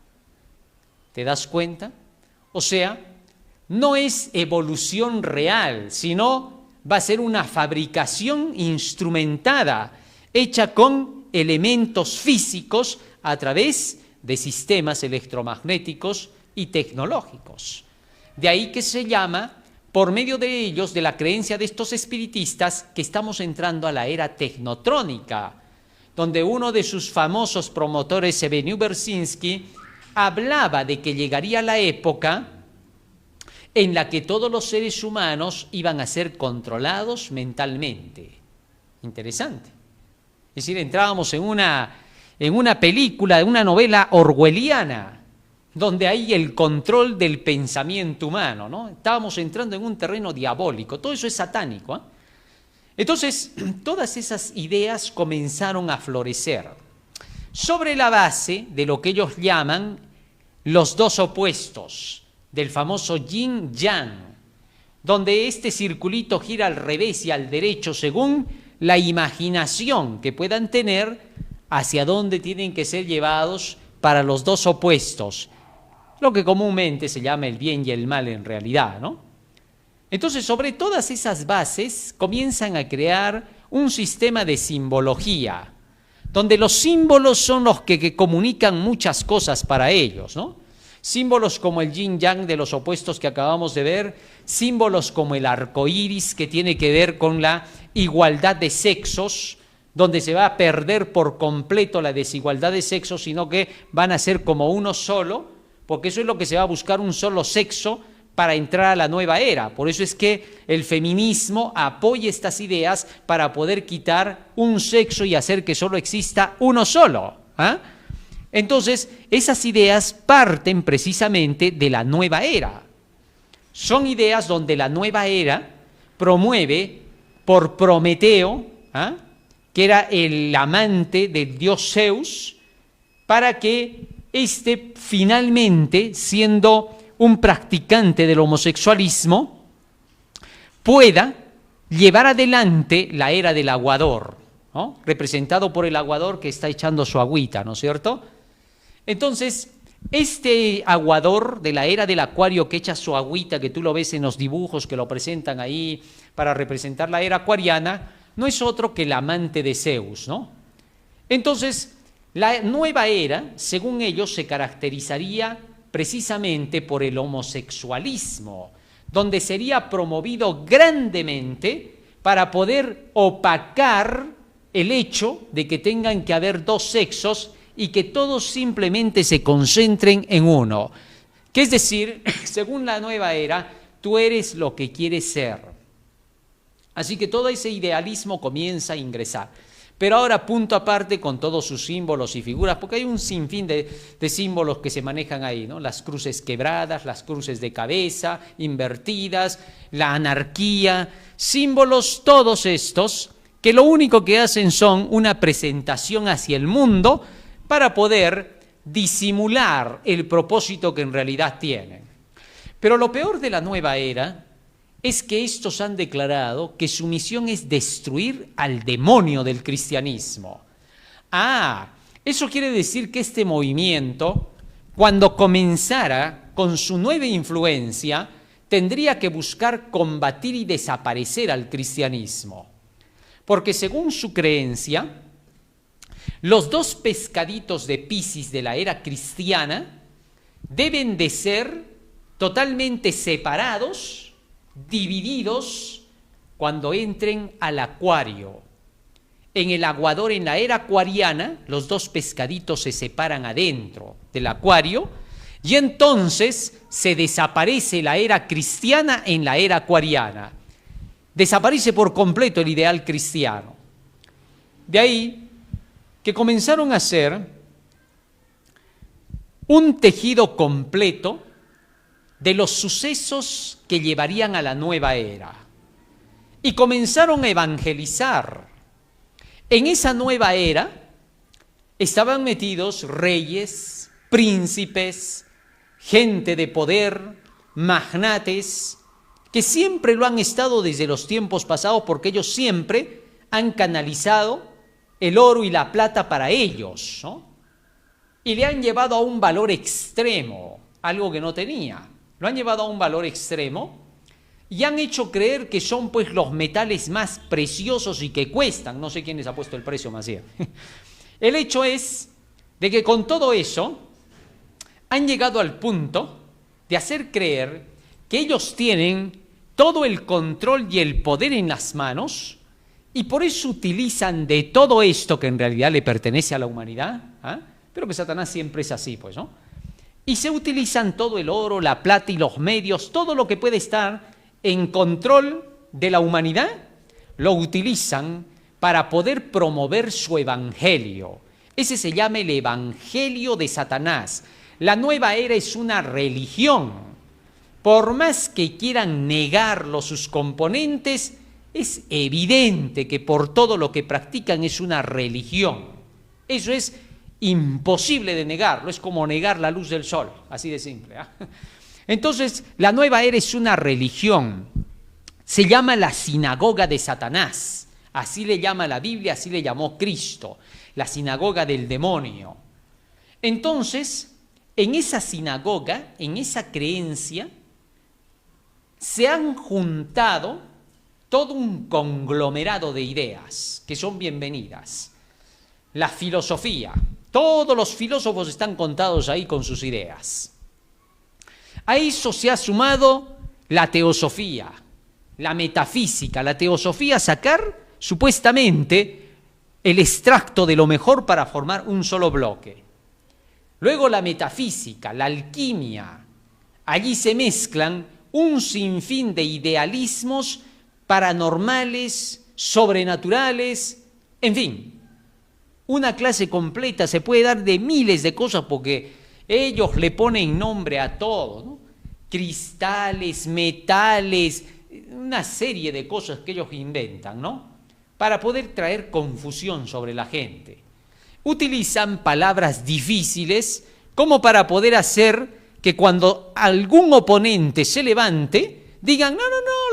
¿Te das cuenta? O sea, no es evolución real, sino va a ser una fabricación instrumentada, hecha con elementos físicos a través de sistemas electromagnéticos y tecnológicos. De ahí que se llama, por medio de ellos, de la creencia de estos espiritistas, que estamos entrando a la era tecnotrónica, donde uno de sus famosos promotores, Zbigniew Brzezinski, hablaba de que llegaría la época en la que todos los seres humanos iban a ser controlados mentalmente. Interesante. Es decir, entrábamos en una película, en una novela orwelliana, donde hay el control del pensamiento humano, ¿no? Estábamos entrando en un terreno diabólico, todo eso es satánico, ¿eh? Entonces, todas esas ideas comenzaron a florecer sobre la base de lo que ellos llaman los dos opuestos, del famoso yin-yang, donde este circulito gira al revés y al derecho según la imaginación que puedan tener hacia dónde tienen que ser llevados para los dos opuestos, lo que comúnmente se llama el bien y el mal en realidad, ¿no? Entonces, sobre todas esas bases comienzan a crear un sistema de simbología, donde los símbolos son los que comunican muchas cosas para ellos, ¿no? Símbolos como el yin-yang de los opuestos que acabamos de ver, símbolos como el arco iris, que tiene que ver con la igualdad de sexos, donde se va a perder por completo la desigualdad de sexos, sino que van a ser como uno solo, porque eso es lo que se va a buscar, un solo sexo para entrar a la nueva era. Por eso es que el feminismo apoya estas ideas para poder quitar un sexo y hacer que solo exista uno solo, ¿eh? Entonces, esas ideas parten precisamente de la nueva era. Son ideas donde la nueva era promueve por Prometeo, ¿eh?, que era el amante del dios Zeus, para que éste finalmente, siendo un practicante del homosexualismo, pueda llevar adelante la era del aguador, ¿no?, representado por el aguador que está echando su agüita, ¿no es cierto? Entonces, este aguador de la era del acuario que echa su agüita, que tú lo ves en los dibujos que lo presentan ahí para representar la era acuariana, no es otro que el amante de Zeus, ¿no? Entonces, la nueva era, según ellos, se caracterizaría precisamente por el homosexualismo, donde sería promovido grandemente para poder opacar el hecho de que tengan que haber dos sexos y que todos simplemente se concentren en uno. Que es decir, según la nueva era, tú eres lo que quieres ser. Así que todo ese idealismo comienza a ingresar. Pero ahora, punto aparte, con todos sus símbolos y figuras, porque hay un sinfín de símbolos que se manejan ahí, ¿no? Las cruces quebradas, las cruces de cabeza, invertidas, la anarquía, símbolos todos estos, que lo único que hacen son una presentación hacia el mundo para poder disimular el propósito que en realidad tienen. Pero lo peor de la nueva era es que estos han declarado que su misión es destruir al demonio del cristianismo. Eso quiere decir que este movimiento, cuando comenzara con su nueva influencia, tendría que buscar combatir y desaparecer al cristianismo. Porque según su creencia, los dos pescaditos de Piscis de la era cristiana deben de ser totalmente separados, divididos, cuando entren al Acuario. En el aguador, en la era acuariana, los dos pescaditos se separan adentro del Acuario y entonces se desaparece la era cristiana en la era acuariana. Desaparece por completo el ideal cristiano. De ahí que comenzaron a hacer un tejido completo de los sucesos que llevarían a la nueva era. Y comenzaron a evangelizar. En esa nueva era estaban metidos reyes, príncipes, gente de poder, magnates, que siempre lo han estado desde los tiempos pasados porque ellos siempre han canalizado el oro y la plata para ellos, ¿no? Y le han llevado a un valor extremo, algo que no tenía. Lo han llevado a un valor extremo y han hecho creer que son pues los metales más preciosos y que cuestan. No sé quién les ha puesto el precio más bien. El hecho es de que con todo eso han llegado al punto de hacer creer que ellos tienen todo el control y el poder en las manos y por eso utilizan de todo esto que en realidad le pertenece a la humanidad, pero que Satanás siempre es así, pues, ¿no? Y se utilizan todo el oro, la plata y los medios, todo lo que puede estar en control de la humanidad, lo utilizan para poder promover su evangelio. Ese se llama el evangelio de Satanás. La nueva era es una religión. Por más que quieran negarlo sus componentes, es evidente que por todo lo que practican es una religión. Eso es imposible de negarlo, es como negar la luz del sol, así de simple. Entonces, la nueva era es una religión, se llama la sinagoga de Satanás, así le llama la Biblia, así le llamó Cristo, la sinagoga del demonio. Entonces, en esa sinagoga, en esa creencia, se han juntado todo un conglomerado de ideas que son bienvenidas. La filosofía, todos los filósofos están contados ahí con sus ideas. A eso se ha sumado la teosofía, la metafísica. La teosofía, sacar supuestamente el extracto de lo mejor para formar un solo bloque. Luego la metafísica, la alquimia. Allí se mezclan un sinfín de idealismos paranormales, sobrenaturales, en fin. Una clase completa se puede dar de miles de cosas porque ellos le ponen nombre a todo, ¿no? Cristales, metales, una serie de cosas que ellos inventan, ¿no? Para poder traer confusión sobre la gente. Utilizan palabras difíciles como para poder hacer que cuando algún oponente se levante, digan, no,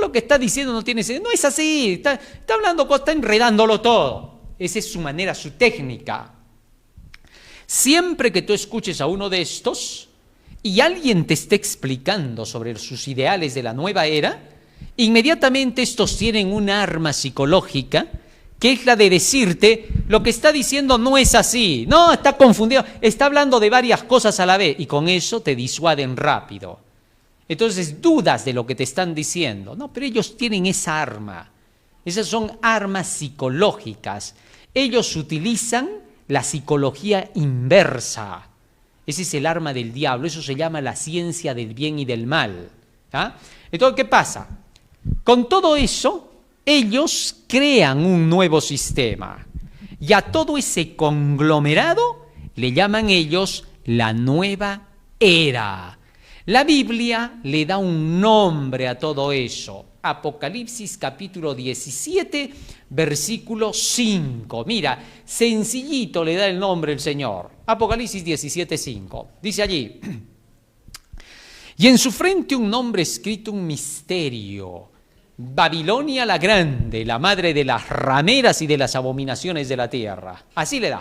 lo que está diciendo no tiene sentido, no es así, está hablando, está enredándolo todo. Esa es su manera, su técnica. Siempre que tú escuches a uno de estos y alguien te esté explicando sobre sus ideales de la nueva era, inmediatamente estos tienen un arma psicológica que es la de decirte lo que está diciendo no es así, no, está confundido, está hablando de varias cosas a la vez y con eso te disuaden rápido. Entonces dudas de lo que te están diciendo, no, pero ellos tienen esa arma, esas son armas psicológicas, ellos utilizan la psicología inversa. Ese es el arma del diablo, eso se llama la ciencia del bien y del mal. Entonces, ¿qué pasa? Con todo eso, ellos crean un nuevo sistema y a todo ese conglomerado le llaman ellos la nueva era. La Biblia le da un nombre a todo eso. Apocalipsis capítulo 17, versículo 5. Mira, sencillito le da el nombre el Señor. Apocalipsis 17, 5. Dice allí, y en su frente un nombre escrito, un misterio. Babilonia la grande, la madre de las rameras y de las abominaciones de la tierra. Así le da.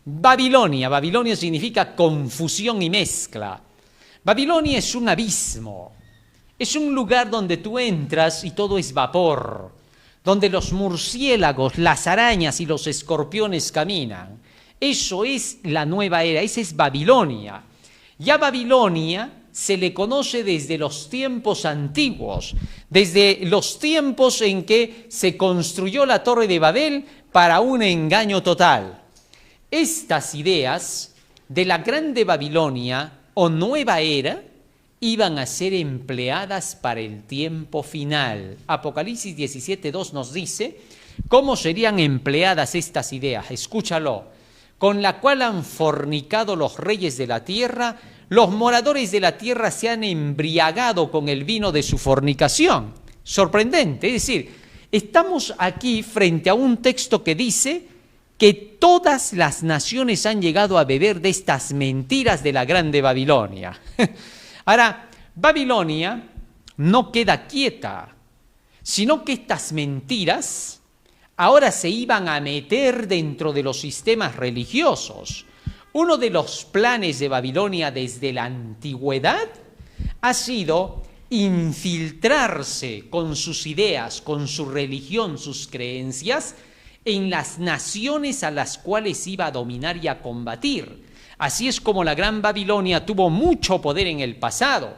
Babilonia. Babilonia significa confusión y mezcla. Babilonia es un abismo. Es un lugar donde tú entras y todo es vapor, donde los murciélagos, las arañas y los escorpiones caminan. Eso es la nueva era, esa es Babilonia. Ya Babilonia se le conoce desde los tiempos antiguos, desde los tiempos en que se construyó la Torre de Babel para un engaño total. Estas ideas de la Grande Babilonia o Nueva Era iban a ser empleadas para el tiempo final. Apocalipsis 17:2 nos dice cómo serían empleadas estas ideas. Escúchalo. Con la cual han fornicado los reyes de la tierra, los moradores de la tierra se han embriagado con el vino de su fornicación. Sorprendente, es decir, estamos aquí frente a un texto que dice que todas las naciones han llegado a beber de estas mentiras de la Grande Babilonia. Ahora, Babilonia no queda quieta, sino que estas mentiras ahora se iban a meter dentro de los sistemas religiosos. Uno de los planes de Babilonia desde la antigüedad ha sido infiltrarse con sus ideas, con su religión, sus creencias, en las naciones a las cuales iba a dominar y a combatir. Así es como la Gran Babilonia tuvo mucho poder en el pasado.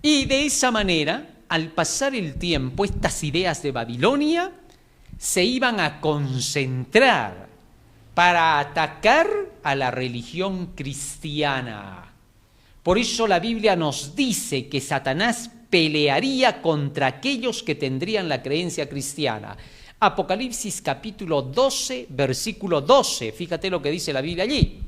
Y de esa manera, al pasar el tiempo, estas ideas de Babilonia se iban a concentrar para atacar a la religión cristiana. Por eso la Biblia nos dice que Satanás pelearía contra aquellos que tendrían la creencia cristiana. Apocalipsis capítulo 12, versículo 12. Fíjate lo que dice la Biblia allí.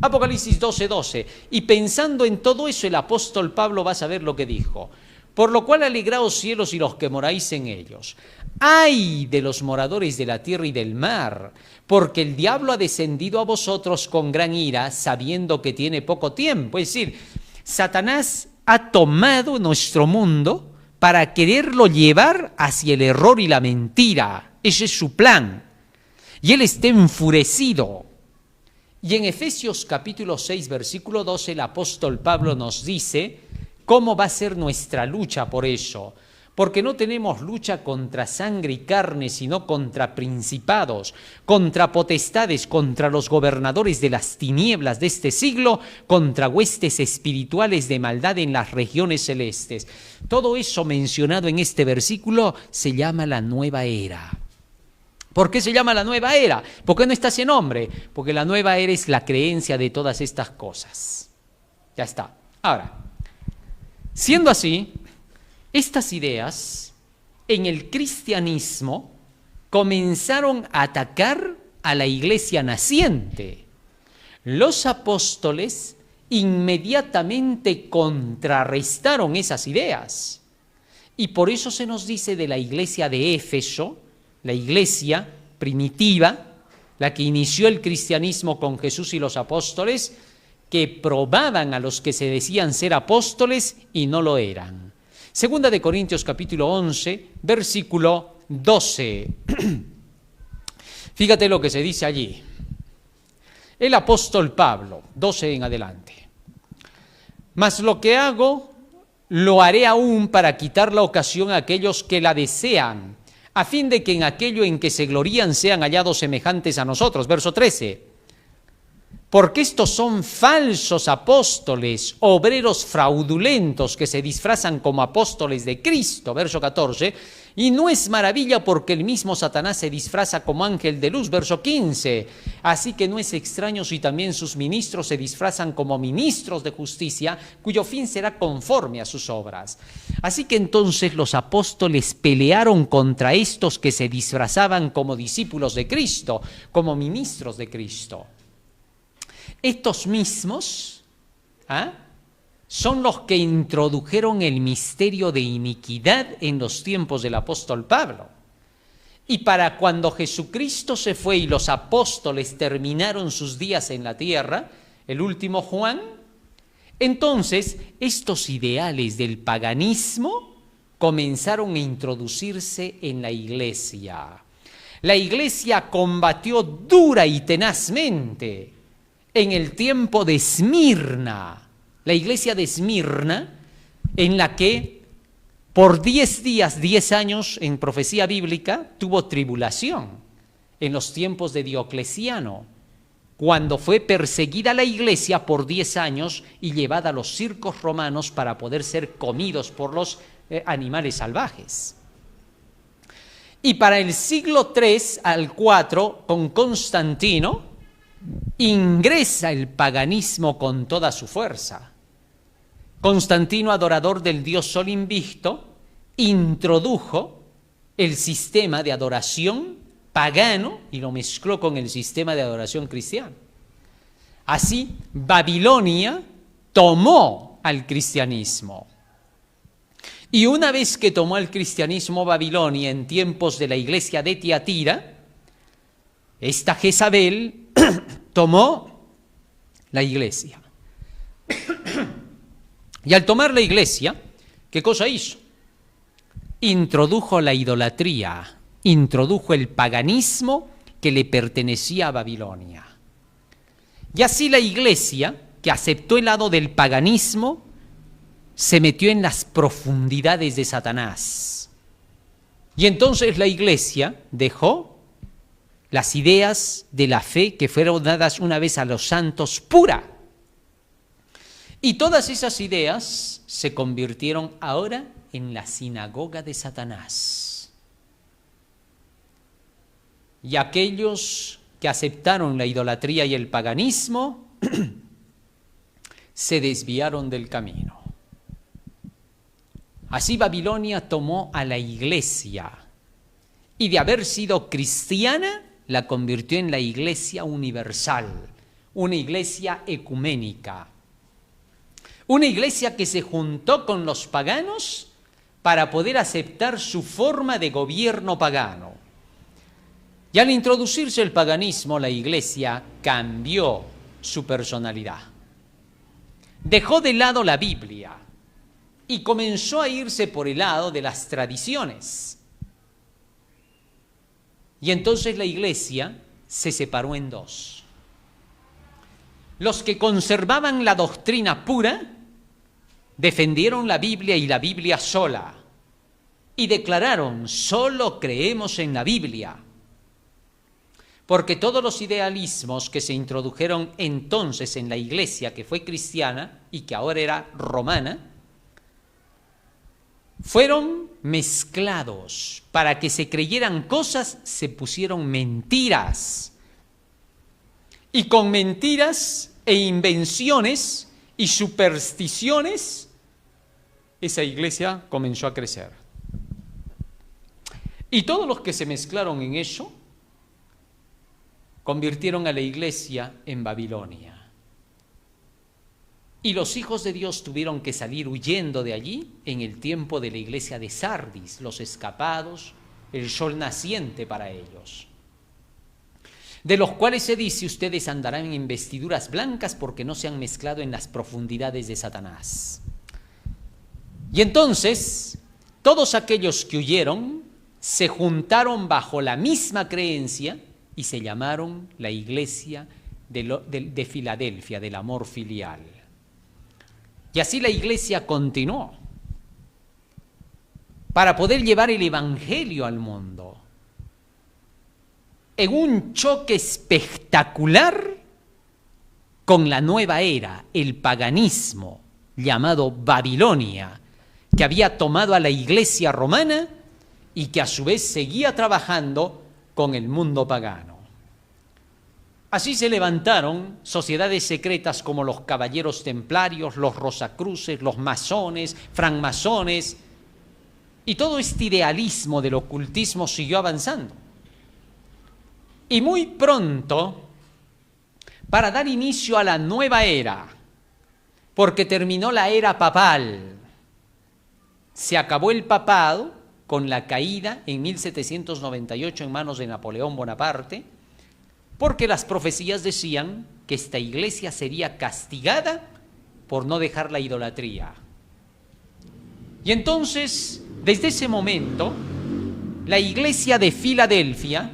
Apocalipsis 12, 12. Y pensando en todo eso, el apóstol Pablo va a saber lo que dijo. Por lo cual alegraos cielos y los que moráis en ellos. ¡Ay de los moradores de la tierra y del mar! Porque el diablo ha descendido a vosotros con gran ira, sabiendo que tiene poco tiempo. Es decir, Satanás ha tomado nuestro mundo para quererlo llevar hacia el error y la mentira. Ese es su plan. Y él está enfurecido. Y en Efesios capítulo 6, versículo 12, el apóstol Pablo nos dice cómo va a ser nuestra lucha por eso. Porque no tenemos lucha contra sangre y carne, sino contra principados, contra potestades, contra los gobernadores de las tinieblas de este siglo, contra huestes espirituales de maldad en las regiones celestes. Todo eso mencionado en este versículo se llama la nueva era. ¿Por qué se llama la nueva era? ¿Por qué no está ese nombre? Porque la nueva era es la creencia de todas estas cosas. Ya está. Ahora, siendo así, estas ideas en el cristianismo comenzaron a atacar a la iglesia naciente. Los apóstoles inmediatamente contrarrestaron esas ideas. Y por eso se nos dice de la iglesia de Éfeso, la iglesia primitiva, la que inició el cristianismo con Jesús y los apóstoles, que probaban a los que se decían ser apóstoles y no lo eran. Segunda de Corintios capítulo 11, versículo 12. Fíjate lo que se dice allí. El apóstol Pablo, 12 en adelante. Mas lo que hago, lo haré aún para quitar la ocasión a aquellos que la desean, a fin de que en aquello en que se glorían sean hallados semejantes a nosotros. Verso 13. Porque estos son falsos apóstoles, obreros fraudulentos que se disfrazan como apóstoles de Cristo. Verso 14. Y no es maravilla porque el mismo Satanás se disfraza como ángel de luz. Verso 15. Así que no es extraño si también sus ministros se disfrazan como ministros de justicia, cuyo fin será conforme a sus obras. Así que entonces los apóstoles pelearon contra estos que se disfrazaban como discípulos de Cristo, como ministros de Cristo. Estos mismos son los que introdujeron el misterio de iniquidad en los tiempos del apóstol Pablo. Y para cuando Jesucristo se fue y los apóstoles terminaron sus días en la tierra, el último Juan, entonces estos ideales del paganismo comenzaron a introducirse en la iglesia. La iglesia combatió dura y tenazmente en el tiempo de Esmirna, la iglesia de Esmirna, en la que por 10 días, 10 años en profecía bíblica, tuvo tribulación en los tiempos de Diocleciano, cuando fue perseguida la iglesia por 10 años y llevada a los circos romanos para poder ser comidos por los animales salvajes. Y para el siglo III al IV, con Constantino, ingresa el paganismo con toda su fuerza. Constantino, adorador del dios Sol invicto, introdujo el sistema de adoración pagano y lo mezcló con el sistema de adoración cristiano. Así, Babilonia tomó al cristianismo. Y una vez que tomó el cristianismo Babilonia en tiempos de la iglesia de Tiatira, esta Jezabel tomó la iglesia. Y al tomar la iglesia, ¿qué cosa hizo? Introdujo la idolatría, introdujo el paganismo que le pertenecía a Babilonia. Y así la iglesia, que aceptó el lado del paganismo, se metió en las profundidades de Satanás. Y entonces la iglesia dejó las ideas de la fe que fueron dadas una vez a los santos pura. Y todas esas ideas se convirtieron ahora en la sinagoga de Satanás. Y aquellos que aceptaron la idolatría y el paganismo se desviaron del camino. Así Babilonia tomó a la iglesia y de haber sido cristiana la convirtió en la iglesia universal, una iglesia ecuménica, una iglesia que se juntó con los paganos para poder aceptar su forma de gobierno pagano. Y al introducirse el paganismo, la iglesia cambió su personalidad. Dejó de lado la Biblia y comenzó a irse por el lado de las tradiciones. Y entonces la iglesia se separó en dos. Los que conservaban la doctrina pura defendieron la Biblia y la Biblia sola y declararon: solo creemos en la Biblia. Porque todos los idealismos que se introdujeron entonces en la iglesia, que fue cristiana y que ahora era romana, fueron mezclados. Para que se creyeran cosas, se pusieron mentiras. Y con mentiras e invenciones y supersticiones, esa iglesia comenzó a crecer. Y todos los que se mezclaron en eso, convirtieron a la iglesia en Babilonia. Y los hijos de Dios tuvieron que salir huyendo de allí en el tiempo de la iglesia de Sardis, los escapados, el sol naciente para ellos. De los cuales se dice: ustedes andarán en vestiduras blancas porque no se han mezclado en las profundidades de Satanás. Y entonces, todos aquellos que huyeron se juntaron bajo la misma creencia y se llamaron la iglesia de Filadelfia, del amor filial. Y así la iglesia continuó para poder llevar el evangelio al mundo en un choque espectacular con la nueva era, el paganismo llamado Babilonia, que había tomado a la iglesia romana y que a su vez seguía trabajando con el mundo pagano. Así se levantaron sociedades secretas como los caballeros templarios, los rosacruces, los masones, francmasones, y todo este idealismo del ocultismo siguió avanzando. Y muy pronto, para dar inicio a la nueva era, porque terminó la era papal, se acabó el papado con la caída en 1798 en manos de Napoleón Bonaparte, porque las profecías decían que esta iglesia sería castigada por no dejar la idolatría. Y entonces, desde ese momento, la iglesia de Filadelfia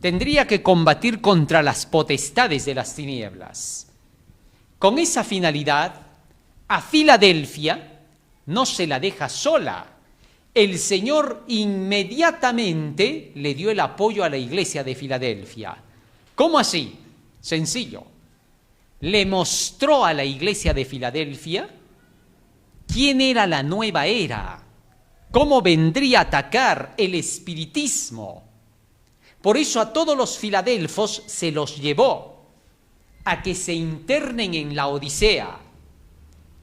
tendría que combatir contra las potestades de las tinieblas. Con esa finalidad, a Filadelfia no se la deja sola. El Señor inmediatamente le dio el apoyo a la iglesia de Filadelfia. ¿Cómo así? Sencillo. Le mostró a la iglesia de Filadelfia quién era la nueva era, cómo vendría a atacar el espiritismo. Por eso a todos los filadelfos se los llevó a que se internen en la Odisea,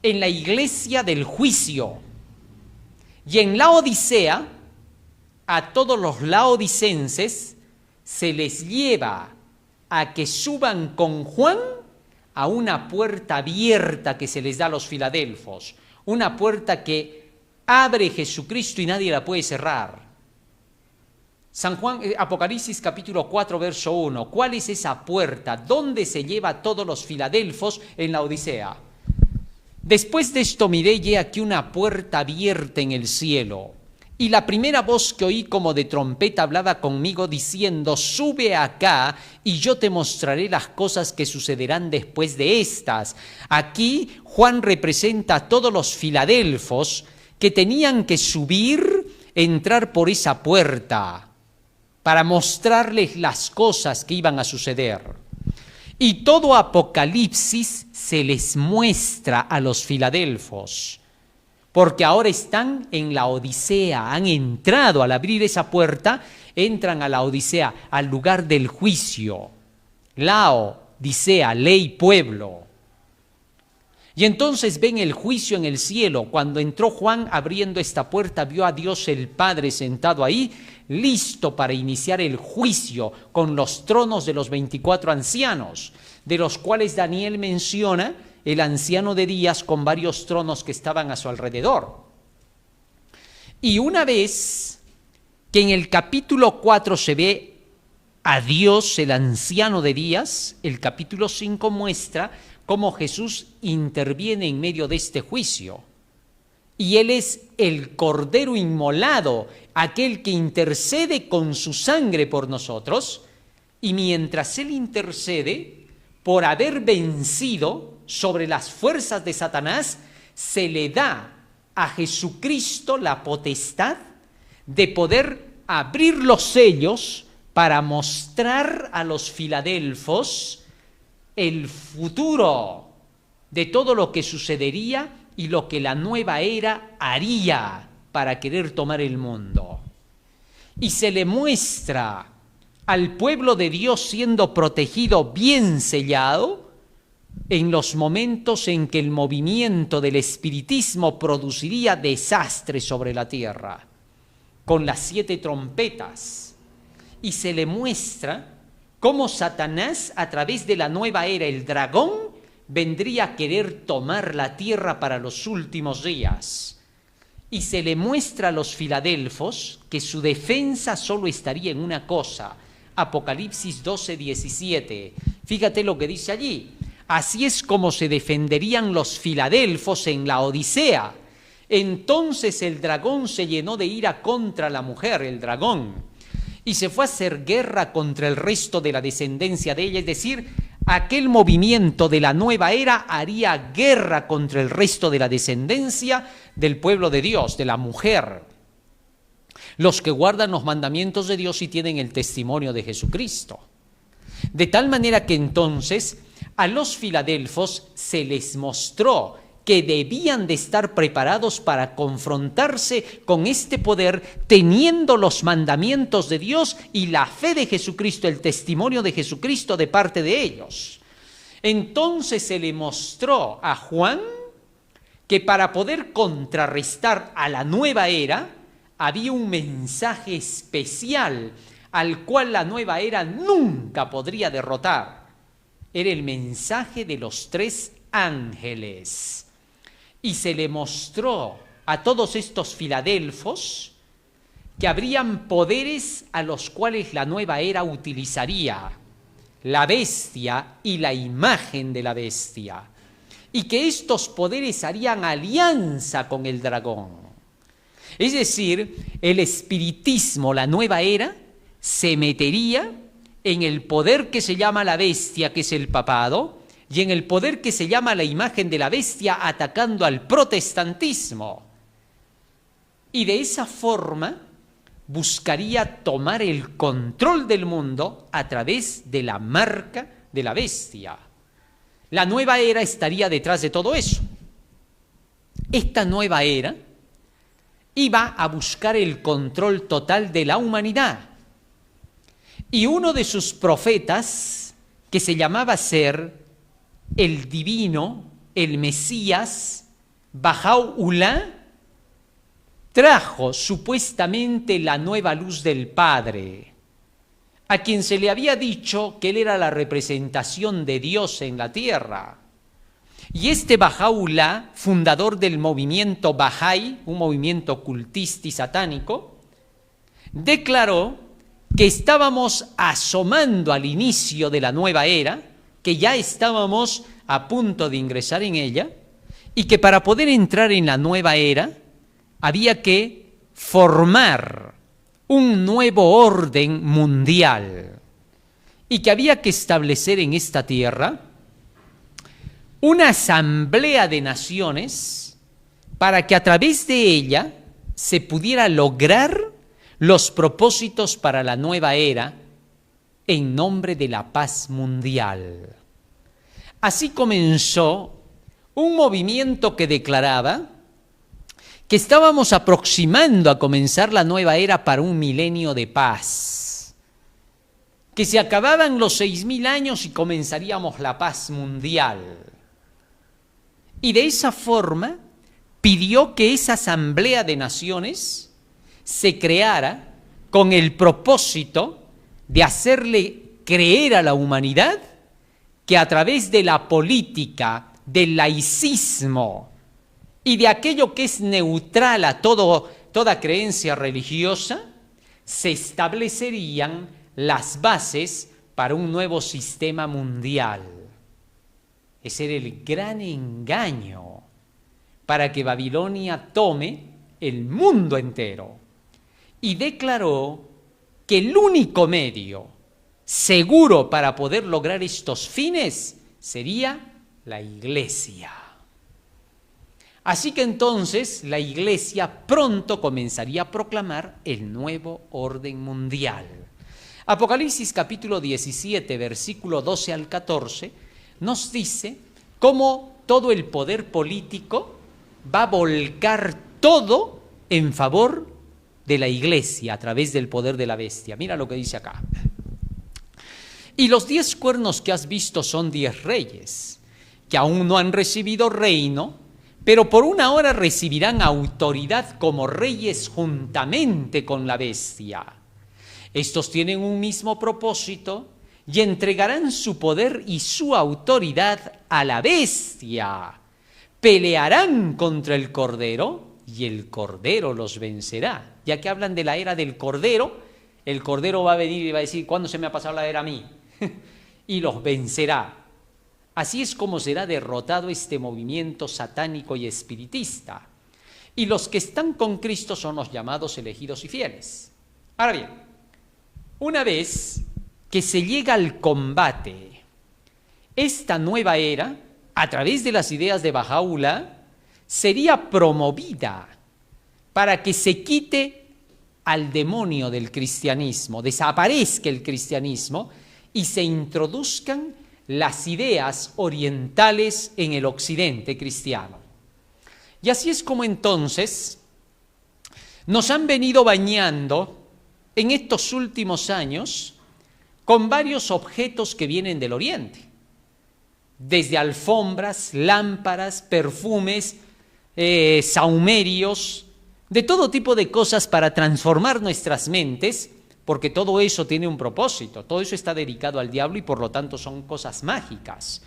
en la iglesia del juicio. Y en la Odisea, a todos los laodicenses se les lleva a que suban con Juan a una puerta abierta que se les da a los filadelfos, una puerta que abre Jesucristo y nadie la puede cerrar. San Juan, Apocalipsis capítulo 4, verso 1. ¿Cuál es esa puerta? ¿Dónde se lleva a todos los filadelfos en la Odisea? Después de esto miré y he aquí una puerta abierta en el cielo. Y la primera voz que oí como de trompeta hablaba conmigo diciendo, sube acá y yo te mostraré las cosas que sucederán después de estas. Aquí Juan representa a todos los filadelfos que tenían que subir, entrar por esa puerta para mostrarles las cosas que iban a suceder. Y todo Apocalipsis se les muestra a los filadelfos, porque ahora están en la Odisea, han entrado al abrir esa puerta, entran a la Odisea, al lugar del juicio, la Odisea, ley, pueblo. Y entonces ven el juicio en el cielo. Cuando entró Juan abriendo esta puerta, vio a Dios el Padre sentado ahí, listo para iniciar el juicio con los tronos de los 24 ancianos, de los cuales Daniel menciona el anciano de días con varios tronos que estaban a su alrededor. Y una vez que en el capítulo 4 se ve a Dios, el anciano de días, el capítulo 5 muestra cómo Jesús interviene en medio de este juicio. Y Él es el Cordero inmolado, aquel que intercede con su sangre por nosotros. Y mientras Él intercede, por haber vencido sobre las fuerzas de Satanás, se le da a Jesucristo la potestad de poder abrir los sellos para mostrar a los filadelfos el futuro de todo lo que sucedería y lo que la nueva era haría para querer tomar el mundo. Y se le muestra al pueblo de Dios siendo protegido, bien sellado, en los momentos en que el movimiento del espiritismo produciría desastre sobre la tierra, con las 7 trompetas. Y se le muestra cómo Satanás, a través de la nueva era, el dragón, vendría a querer tomar la tierra para los últimos días. Y se le muestra a los filadelfos que su defensa solo estaría en una cosa. Apocalipsis 12, 17. Fíjate lo que dice allí. Así es como se defenderían los filadelfos en la Odisea. Entonces el dragón se llenó de ira contra la mujer, el dragón, y se fue a hacer guerra contra el resto de la descendencia de ella, es decir, aquel movimiento de la nueva era haría guerra contra el resto de la descendencia del pueblo de Dios, de la mujer, los que guardan los mandamientos de Dios y tienen el testimonio de Jesucristo. De tal manera que entonces a los filadelfos se les mostró que debían de estar preparados para confrontarse con este poder, teniendo los mandamientos de Dios y la fe de Jesucristo, el testimonio de Jesucristo de parte de ellos. Entonces se le mostró a Juan que para poder contrarrestar a la nueva era, había un mensaje especial al cual la nueva era nunca podría derrotar. Era el mensaje de los 3 ángeles. Y se le mostró a todos estos filadelfos que habrían poderes a los cuales la nueva era utilizaría, la bestia y la imagen de la bestia, y que estos poderes harían alianza con el dragón. Es decir, el espiritismo, la nueva era, se metería en el poder que se llama la bestia, que es el papado, y en el poder que se llama la imagen de la bestia, atacando al protestantismo. Y de esa forma buscaría tomar el control del mundo a través de la marca de la bestia. La nueva era estaría detrás de todo eso. Esta nueva era iba a buscar el control total de la humanidad. Y uno de sus profetas, que se llamaba ser el divino, el Mesías, Baha'u'lláh, trajo supuestamente la nueva luz del Padre, a quien se le había dicho que él era la representación de Dios en la tierra. Y este Baha'u'lláh, fundador del movimiento Bahá'í, un movimiento ocultista y satánico, declaró que estábamos asomando al inicio de la nueva era, que ya estábamos a punto de ingresar en ella, y que para poder entrar en la nueva era había que formar un nuevo orden mundial, y que había que establecer en esta tierra una asamblea de naciones para que a través de ella se pudiera lograr los propósitos para la nueva era en nombre de la paz mundial. Así comenzó un movimiento que declaraba que estábamos aproximando a comenzar la nueva era para un milenio de paz, que se acababan los 6.000 años y comenzaríamos la paz mundial. Y de esa forma pidió que esa asamblea de naciones se creara con el propósito de hacerle creer a la humanidad que a través de la política, del laicismo y de aquello que es neutral a toda creencia religiosa, se establecerían las bases para un nuevo sistema mundial. Ese era el gran engaño para que Babilonia tome el mundo entero. Y declaró que el único medio seguro para poder lograr estos fines sería la Iglesia. Así que entonces la Iglesia pronto comenzaría a proclamar el nuevo orden mundial. Apocalipsis capítulo 17, versículo 12 al 14, nos dice cómo todo el poder político va a volcar todo en favor de la Iglesia a través del poder de la bestia. Mira lo que dice acá. Y los 10 cuernos que has visto son 10 reyes, que aún no han recibido reino, pero por una hora recibirán autoridad como reyes juntamente con la bestia. Estos tienen un mismo propósito y entregarán su poder y su autoridad a la bestia. Pelearán contra el Cordero y el Cordero los vencerá. Ya que hablan de la era del Cordero, el Cordero va a venir y va a decir, ¿cuándo se me ha pasado la era a mí? Y los vencerá. Así es como será derrotado este movimiento satánico y espiritista. Y los que están con Cristo son los llamados elegidos y fieles. Ahora bien, una vez que se llega al combate, esta nueva era, a través de las ideas de Baha'u'lláh, sería promovida para que se quite al demonio del cristianismo, desaparezca el cristianismo y se introduzcan las ideas orientales en el occidente cristiano. Y así es como entonces nos han venido bañando en estos últimos años con varios objetos que vienen del oriente, desde alfombras, lámparas, perfumes, sahumerios, de todo tipo de cosas para transformar nuestras mentes, porque todo eso tiene un propósito, todo eso está dedicado al diablo y por lo tanto son cosas mágicas.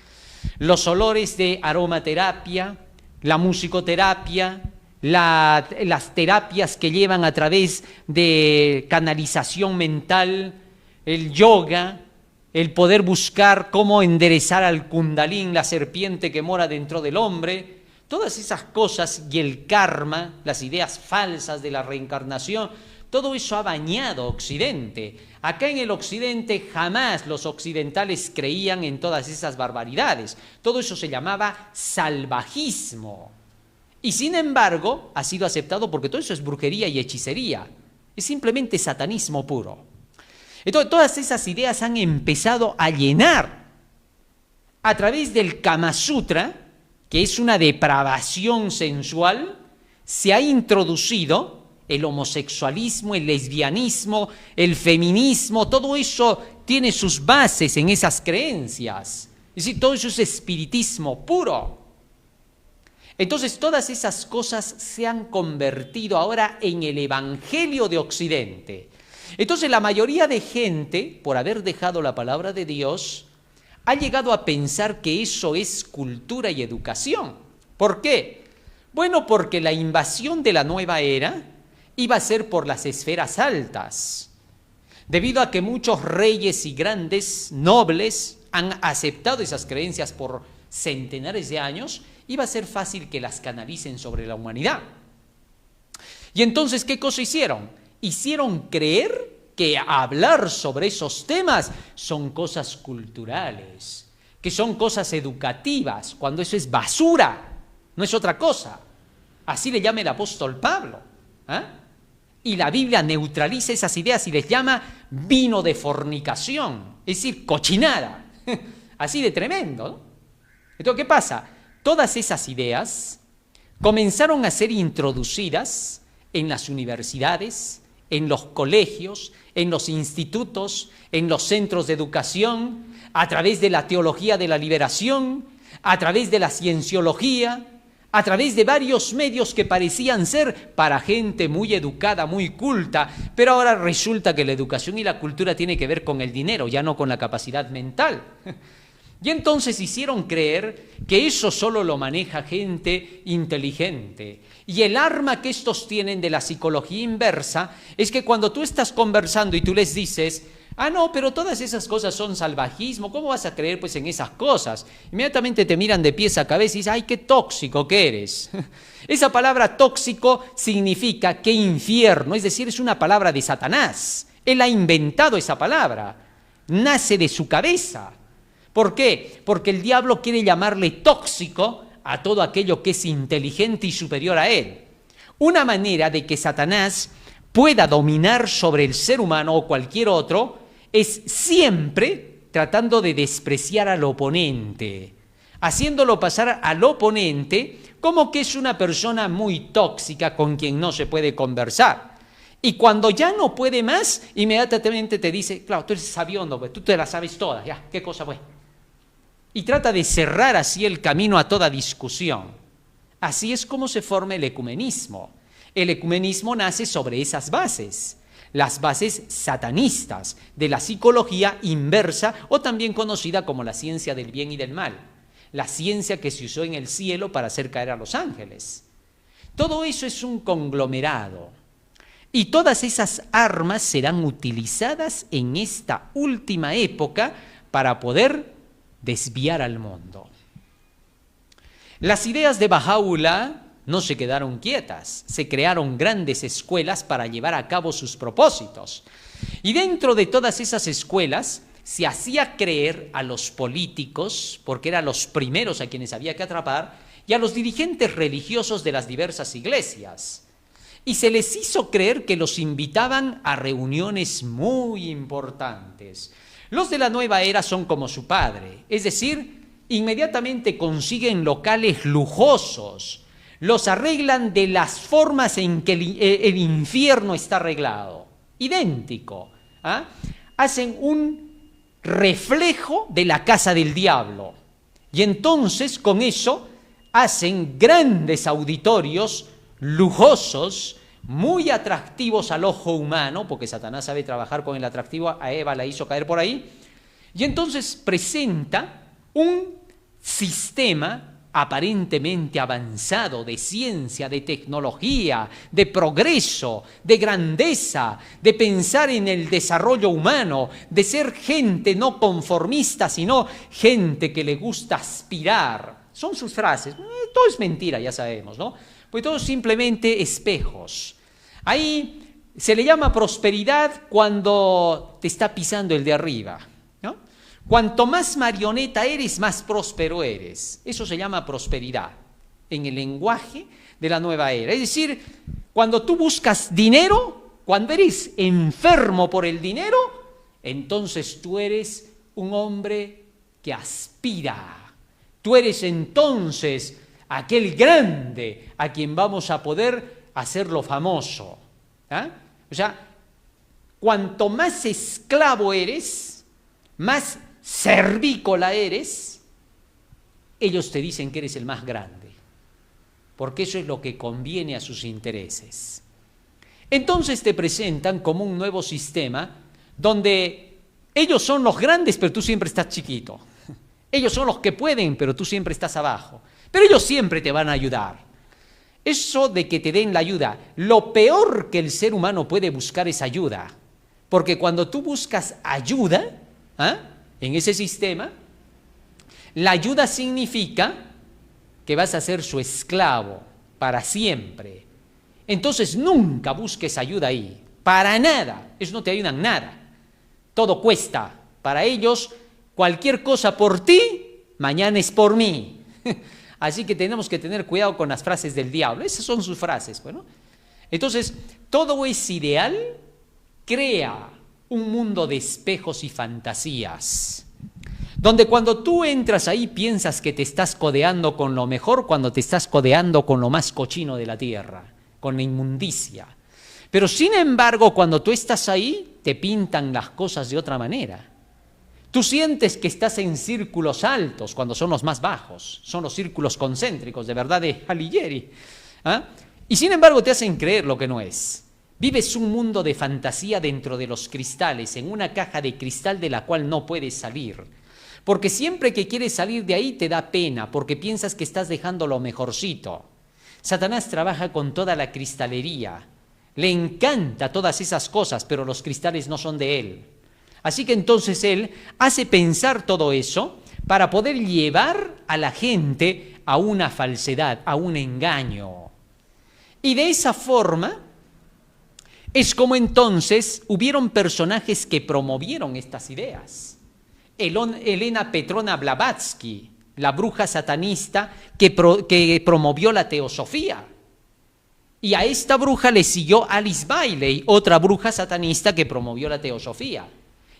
Los olores de aromaterapia, la musicoterapia, las terapias que llevan a través de canalización mental, el yoga, el poder buscar cómo enderezar al kundalín, la serpiente que mora dentro del hombre, todas esas cosas y el karma, las ideas falsas de la reencarnación, todo eso ha bañado Occidente. Acá en el Occidente jamás los occidentales creían en todas esas barbaridades. Todo eso se llamaba salvajismo. Y sin embargo, ha sido aceptado porque todo eso es brujería y hechicería. Es simplemente satanismo puro. Entonces, todas esas ideas han empezado a llenar a través del Kama Sutra, que es una depravación sensual, se ha introducido el homosexualismo, el lesbianismo, el feminismo, todo eso tiene sus bases en esas creencias. Es decir, todo eso es espiritismo puro. Entonces, todas esas cosas se han convertido ahora en el Evangelio de Occidente. Entonces, la mayoría de gente, por haber dejado la palabra de Dios, ha llegado a pensar que eso es cultura y educación. ¿Por qué? Bueno, porque la invasión de la nueva era iba a ser por las esferas altas, debido a que muchos reyes y grandes nobles han aceptado esas creencias por centenares de años, iba a ser fácil que las canalicen sobre la humanidad. Y entonces, ¿qué cosa hicieron? Hicieron creer que hablar sobre esos temas son cosas culturales, que son cosas educativas, cuando eso es basura, no es otra cosa. Así le llama el apóstol Pablo. Y la Biblia neutraliza esas ideas y les llama vino de fornicación, es decir, cochinada. Así de tremendo, ¿no? Entonces, ¿qué pasa? Todas esas ideas comenzaron a ser introducidas en las universidades, en los colegios, en los institutos, en los centros de educación, a través de la teología de la liberación, a través de la cienciología, a través de varios medios que parecían ser para gente muy educada, muy culta, pero ahora resulta que la educación y la cultura tiene que ver con el dinero, ya no con la capacidad mental. Y entonces hicieron creer que eso solo lo maneja gente inteligente. Y el arma que estos tienen de la psicología inversa es que cuando tú estás conversando y tú les dices, no, pero todas esas cosas son salvajismo, ¿cómo vas a creer pues en esas cosas? Inmediatamente te miran de pies a cabeza y dicen, ¡ay, qué tóxico que eres! Esa palabra tóxico significa que infierno, es decir, es una palabra de Satanás. Él ha inventado esa palabra, nace de su cabeza. ¿Por qué? Porque el diablo quiere llamarle tóxico a todo aquello que es inteligente y superior a él. Una manera de que Satanás pueda dominar sobre el ser humano o cualquier otro es siempre tratando de despreciar al oponente, haciéndolo pasar al oponente como que es una persona muy tóxica con quien no se puede conversar. Y cuando ya no puede más, inmediatamente te dice, claro, tú eres sabiondo, pues, tú te la sabes todas, ya, ¿qué cosa fue? Y trata de cerrar así el camino a toda discusión. Así es como se forma el ecumenismo. El ecumenismo nace sobre esas bases, las bases satanistas de la psicología inversa o también conocida como la ciencia del bien y del mal, la ciencia que se usó en el cielo para hacer caer a los ángeles. Todo eso es un conglomerado y todas esas armas serán utilizadas en esta última época para poder desviar al mundo. Las ideas de Baha'u'lláh no se quedaron quietas, se crearon grandes escuelas para llevar a cabo sus propósitos. Y dentro de todas esas escuelas se hacía creer a los políticos, porque eran los primeros a quienes había que atrapar, y a los dirigentes religiosos de las diversas iglesias. Y se les hizo creer que los invitaban a reuniones muy importantes. Los de la nueva era son como su padre, es decir, inmediatamente consiguen locales lujosos, los arreglan de las formas en que el infierno está arreglado, idéntico. Hacen un reflejo de la casa del diablo y entonces con eso hacen grandes auditorios lujosos, muy atractivos al ojo humano, porque Satanás sabe trabajar con el atractivo, a Eva la hizo caer por ahí, y entonces presenta un sistema aparentemente avanzado de ciencia, de tecnología, de progreso, de grandeza, de pensar en el desarrollo humano, de ser gente no conformista, sino gente que le gusta aspirar. Son sus frases. Todo es mentira, ya sabemos, ¿no? Pues todo es simplemente espejos. Ahí Se le llama prosperidad cuando te está pisando el de arriba, ¿no? Cuanto más marioneta eres, más próspero eres. Eso se llama prosperidad en el lenguaje de la nueva era. Es decir, cuando tú buscas dinero, cuando eres enfermo por el dinero, entonces tú eres un hombre que aspira. Tú eres entonces aquel grande a quien vamos a poder hacerlo famoso. ¿Ah? O sea, cuanto más esclavo eres, más servícola eres, ellos te dicen que eres el más grande, porque eso es lo que conviene a sus intereses. Entonces te presentan como un nuevo sistema donde ellos son los grandes, pero tú siempre estás chiquito. Ellos son los que pueden, pero tú siempre estás abajo. Pero ellos siempre te van a ayudar. Eso de que te den la ayuda, lo peor que el ser humano puede buscar es ayuda. Porque cuando tú buscas ayuda, en ese sistema, la ayuda significa que vas a ser su esclavo para siempre. Entonces nunca busques ayuda ahí, para nada. Ellos no te ayudan nada. Todo cuesta. Para ellos, cualquier cosa por ti, mañana es por mí. Así que tenemos que tener cuidado con las frases del diablo. Esas son sus frases. Bueno, entonces, todo es ideal, crea un mundo de espejos y fantasías, donde cuando tú entras ahí piensas que te estás codeando con lo mejor, cuando te estás codeando con lo más cochino de la tierra, con la inmundicia. Pero sin embargo, cuando tú estás ahí, te pintan las cosas de otra manera. Tú sientes que estás en círculos altos cuando son los más bajos, son los círculos concéntricos, de verdad, de Alighieri. Y sin embargo te hacen creer lo que no es. Vives un mundo de fantasía dentro de los cristales, en una caja de cristal de la cual no puedes salir. Porque siempre que quieres salir de ahí te da pena, porque piensas que estás dejando lo mejorcito. Satanás trabaja con toda la cristalería, le encanta todas esas cosas, pero los cristales no son de él. Así que entonces él hace pensar todo eso para poder llevar a la gente a una falsedad, a un engaño. Y de esa forma es como entonces hubieron personajes que promovieron estas ideas. Elena Petrona Blavatsky, la bruja satanista que promovió la teosofía. Y a esta bruja le siguió Alice Bailey, otra bruja satanista que promovió la teosofía.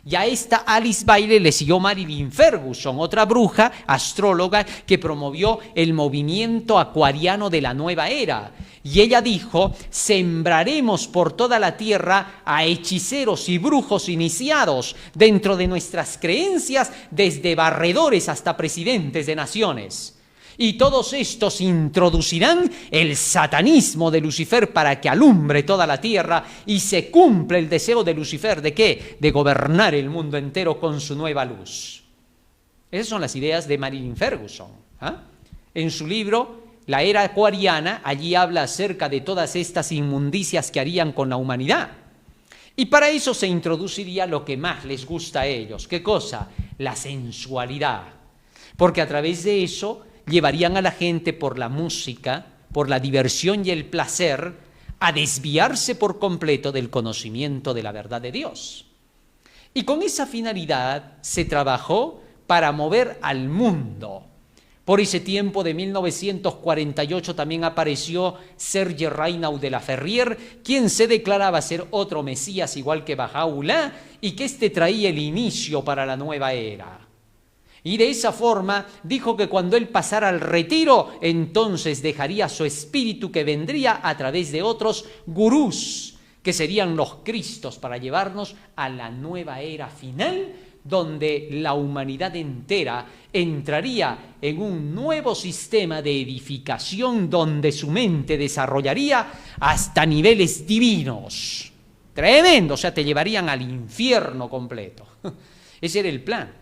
Y a esta Alice Bailey le siguió Marilyn Ferguson, otra bruja astróloga que promovió el movimiento acuariano de la nueva era. Y ella dijo, sembraremos por toda la tierra a hechiceros y brujos iniciados dentro de nuestras creencias, desde barredores hasta presidentes de naciones. Y todos estos introducirán el satanismo de Lucifer para que alumbre toda la tierra y se cumple el deseo de Lucifer, ¿de qué? De gobernar el mundo entero con su nueva luz. Esas son las ideas de Marilyn Ferguson. En su libro, La Era Acuariana, allí habla acerca de todas estas inmundicias que harían con la humanidad. Y para eso se introduciría lo que más les gusta a ellos. ¿Qué cosa? La sensualidad. Porque a través de eso llevarían a la gente por la música, por la diversión y el placer, a desviarse por completo del conocimiento de la verdad de Dios. Y con esa finalidad se trabajó para mover al mundo. Por ese tiempo de 1948 también apareció Serge Raynaud de la Ferrière, quien se declaraba ser otro Mesías igual que Bahá'u'lláh y que éste traía el inicio para la nueva era. Y de esa forma dijo que cuando él pasara al retiro, entonces dejaría su espíritu que vendría a través de otros gurús, que serían los Cristos, para llevarnos a la nueva era final, donde la humanidad entera entraría en un nuevo sistema de edificación donde su mente desarrollaría hasta niveles divinos. Tremendo, o sea, te llevarían al infierno completo. Ese era el plan.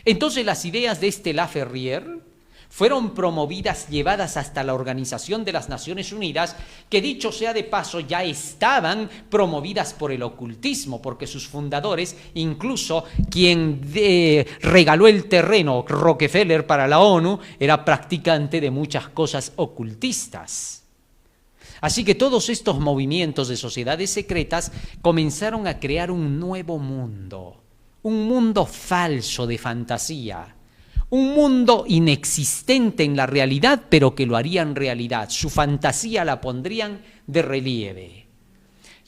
Entonces las ideas de este La Ferrière fueron promovidas, llevadas hasta la Organización de las Naciones Unidas, que dicho sea de paso ya estaban promovidas por el ocultismo, porque sus fundadores, incluso quien regaló el terreno, Rockefeller, para la ONU, era practicante de muchas cosas ocultistas. Así que todos estos movimientos de sociedades secretas comenzaron a crear un nuevo mundo, un mundo falso de fantasía, un mundo inexistente en la realidad, pero que lo harían realidad. Su fantasía la pondrían de relieve.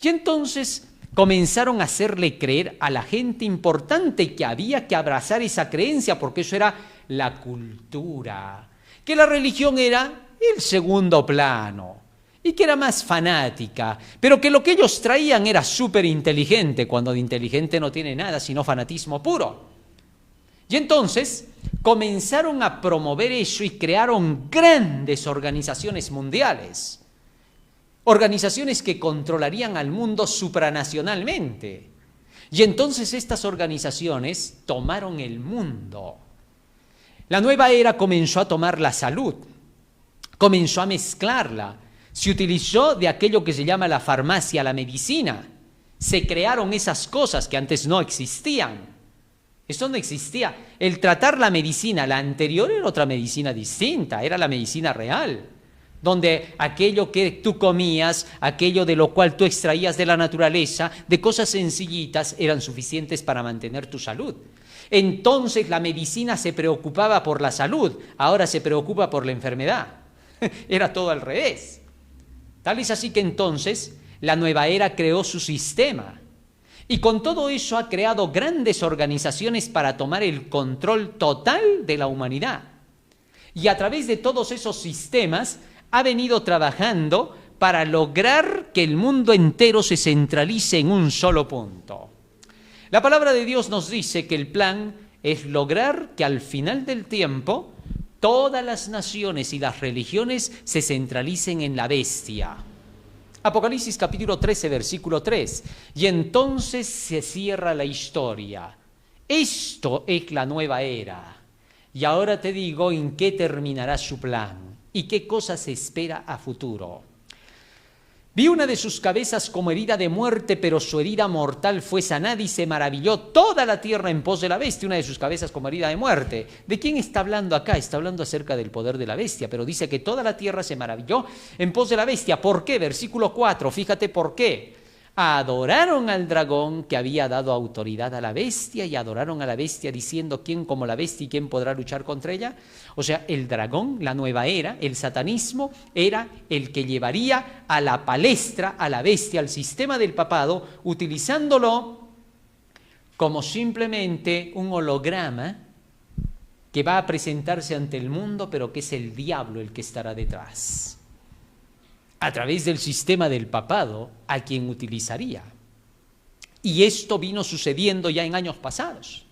Y entonces comenzaron a hacerle creer a la gente importante que había que abrazar esa creencia, porque eso era la cultura, que la religión era el segundo plano y que era más fanática, pero que lo que ellos traían era súper inteligente, cuando de inteligente no tiene nada, sino fanatismo puro. Y entonces comenzaron a promover eso y crearon grandes organizaciones mundiales, organizaciones que controlarían al mundo supranacionalmente. Y entonces estas organizaciones tomaron el mundo. La nueva era comenzó a tomar la salud, comenzó a mezclarla. Se utilizó de aquello que se llama la farmacia, la medicina. Se crearon esas cosas que antes no existían. Eso no existía. El tratar la medicina, la anterior era otra medicina distinta, era la medicina real, donde aquello que tú comías, aquello de lo cual tú extraías de la naturaleza, de cosas sencillitas, eran suficientes para mantener tu salud. Entonces la medicina se preocupaba por la salud, ahora se preocupa por la enfermedad. Era todo al revés. Tal es así que entonces la nueva era creó su sistema. Y con todo eso ha creado grandes organizaciones para tomar el control total de la humanidad. Y a través de todos esos sistemas ha venido trabajando para lograr que el mundo entero se centralice en un solo punto. La palabra de Dios nos dice que el plan es lograr que al final del tiempo todas las naciones y las religiones se centralicen en la bestia. Apocalipsis capítulo 13, versículo 3. Y entonces se cierra la historia. Esto es la nueva era. Y ahora te digo en qué terminará su plan y qué cosa se espera a futuro. Vi una de sus cabezas como herida de muerte, pero su herida mortal fue sanada y se maravilló toda la tierra en pos de la bestia. Una de sus cabezas como herida de muerte. ¿De quién está hablando acá? Está hablando acerca del poder de la bestia, pero dice que toda la tierra se maravilló en pos de la bestia. ¿Por qué? Versículo 4, fíjate por qué. Adoraron al dragón que había dado autoridad a la bestia y adoraron a la bestia diciendo ¿quién como la bestia y quién podrá luchar contra ella? O sea, el dragón, la nueva era, el satanismo, era el que llevaría a la palestra, a la bestia, al sistema del papado, utilizándolo como simplemente un holograma que va a presentarse ante el mundo, pero que es el diablo el que estará detrás. A través del sistema del papado, a quien utilizaría. Y esto vino sucediendo ya en años pasados.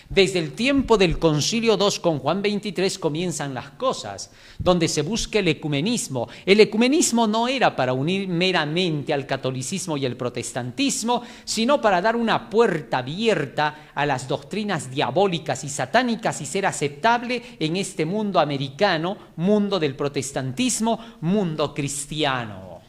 Desde el tiempo del Concilio II con Juan 23 comienzan las cosas, donde se busca el ecumenismo. El ecumenismo no era para unir meramente al catolicismo y el protestantismo, sino para dar una puerta abierta a las doctrinas diabólicas y satánicas y ser aceptable en este mundo americano, mundo del protestantismo, mundo cristiano.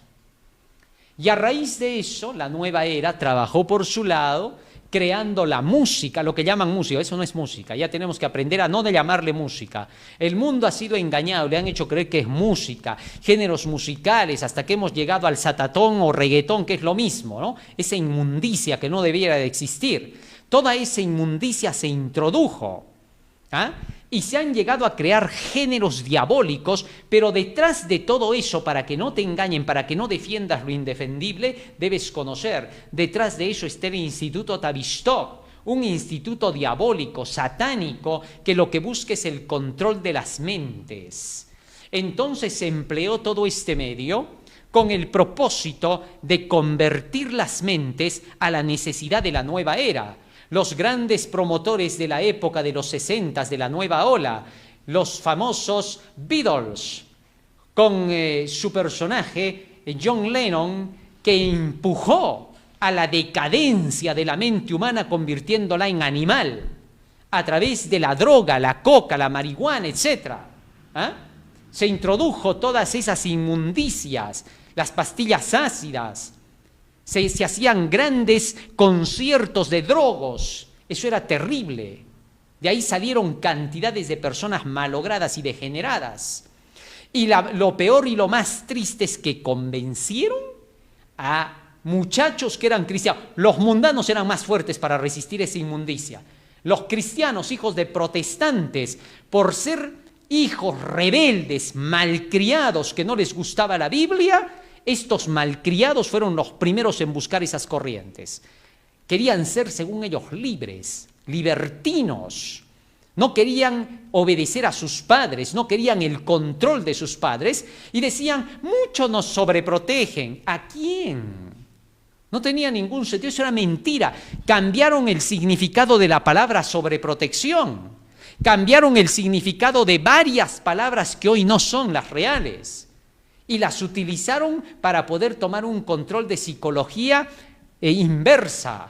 Y a raíz de eso, la nueva era trabajó por su lado, creando la música, lo que llaman música. Eso no es música, ya tenemos que aprender a no de llamarle música. El mundo ha sido engañado, le han hecho creer que es música, géneros musicales, hasta que hemos llegado al satatón o reggaetón, que es lo mismo, ¿no? Esa inmundicia que no debiera de existir. Toda esa inmundicia se introdujo, ¿ah? Y se han llegado a crear géneros diabólicos, pero detrás de todo eso, para que no te engañen, para que no defiendas lo indefendible, debes conocer, detrás de eso está el Instituto Tavistock, un instituto diabólico, satánico, que lo que busca es el control de las mentes. Entonces se empleó todo este medio con el propósito de convertir las mentes a la necesidad de la nueva era. Los grandes promotores de la época de los 60, de la nueva ola, los famosos Beatles, con su personaje John Lennon, que empujó a la decadencia de la mente humana convirtiéndola en animal, a través de la droga, la coca, la marihuana, etc. Se introdujo todas esas inmundicias, las pastillas ácidas. Se hacían grandes conciertos de drogos, eso era terrible. De ahí salieron cantidades de personas malogradas y degeneradas. Y lo peor y lo más triste es que convencieron a muchachos que eran cristianos. Los mundanos eran más fuertes para resistir esa inmundicia. Los cristianos, hijos de protestantes, por ser hijos rebeldes, malcriados, que no les gustaba la Biblia, estos malcriados fueron los primeros en buscar esas corrientes. Querían ser, según ellos, libres, libertinos. No querían obedecer a sus padres, no querían el control de sus padres y decían, muchos nos sobreprotegen. ¿A quién? No tenía ningún sentido, eso era mentira. Cambiaron el significado de la palabra sobreprotección. Cambiaron el significado de varias palabras que hoy no son las reales. Y las utilizaron para poder tomar un control de psicología inversa.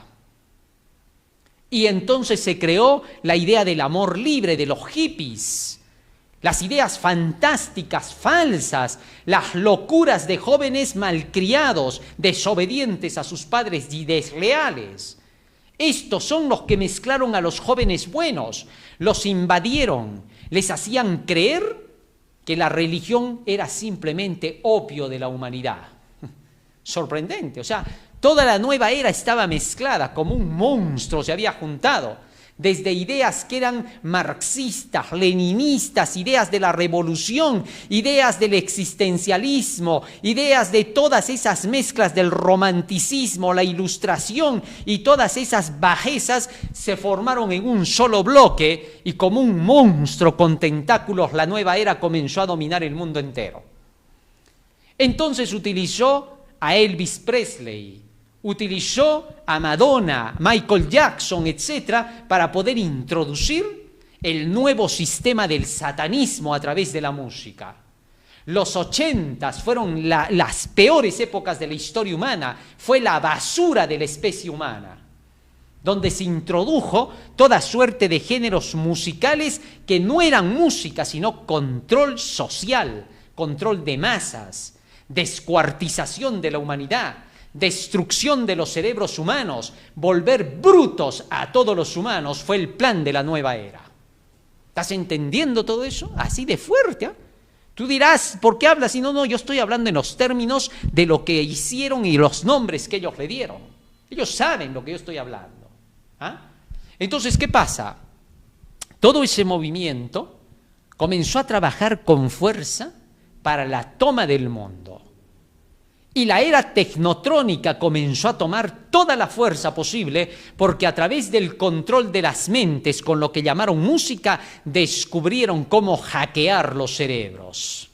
Y entonces se creó la idea del amor libre de los hippies, las ideas fantásticas, falsas, las locuras de jóvenes malcriados, desobedientes a sus padres y desleales. Estos son los que mezclaron a los jóvenes buenos, los invadieron, les hacían creer que la religión era simplemente opio de la humanidad. Sorprendente, o sea, toda la nueva era estaba mezclada, como un monstruo se había juntado, desde ideas que eran marxistas, leninistas, ideas de la revolución, ideas del existencialismo, ideas de todas esas mezclas del romanticismo, la ilustración y todas esas bajezas se formaron en un solo bloque y como un monstruo con tentáculos la nueva era comenzó a dominar el mundo entero. Entonces utilizó a Elvis Presley, utilizó a Madonna, Michael Jackson, etcétera, para poder introducir el nuevo sistema del satanismo a través de la música. Los 80s fueron las peores épocas de la historia humana, fue la basura de la especie humana, donde se introdujo toda suerte de géneros musicales que no eran música, sino control social, control de masas, descuartización de la humanidad, destrucción de los cerebros humanos, volver brutos a todos los humanos, fue el plan de la nueva era. ¿Estás entendiendo todo eso? Así de fuerte, ¿eh? Tú dirás, ¿por qué hablas? Y no, yo estoy hablando en los términos de lo que hicieron y los nombres que ellos le dieron. Ellos saben lo que yo estoy hablando. ¿Ah? Entonces, ¿qué pasa? Todo ese movimiento comenzó a trabajar con fuerza para la toma del mundo. Y la era tecnotrónica comenzó a tomar toda la fuerza posible porque a través del control de las mentes, con lo que llamaron música, descubrieron cómo hackear los cerebros.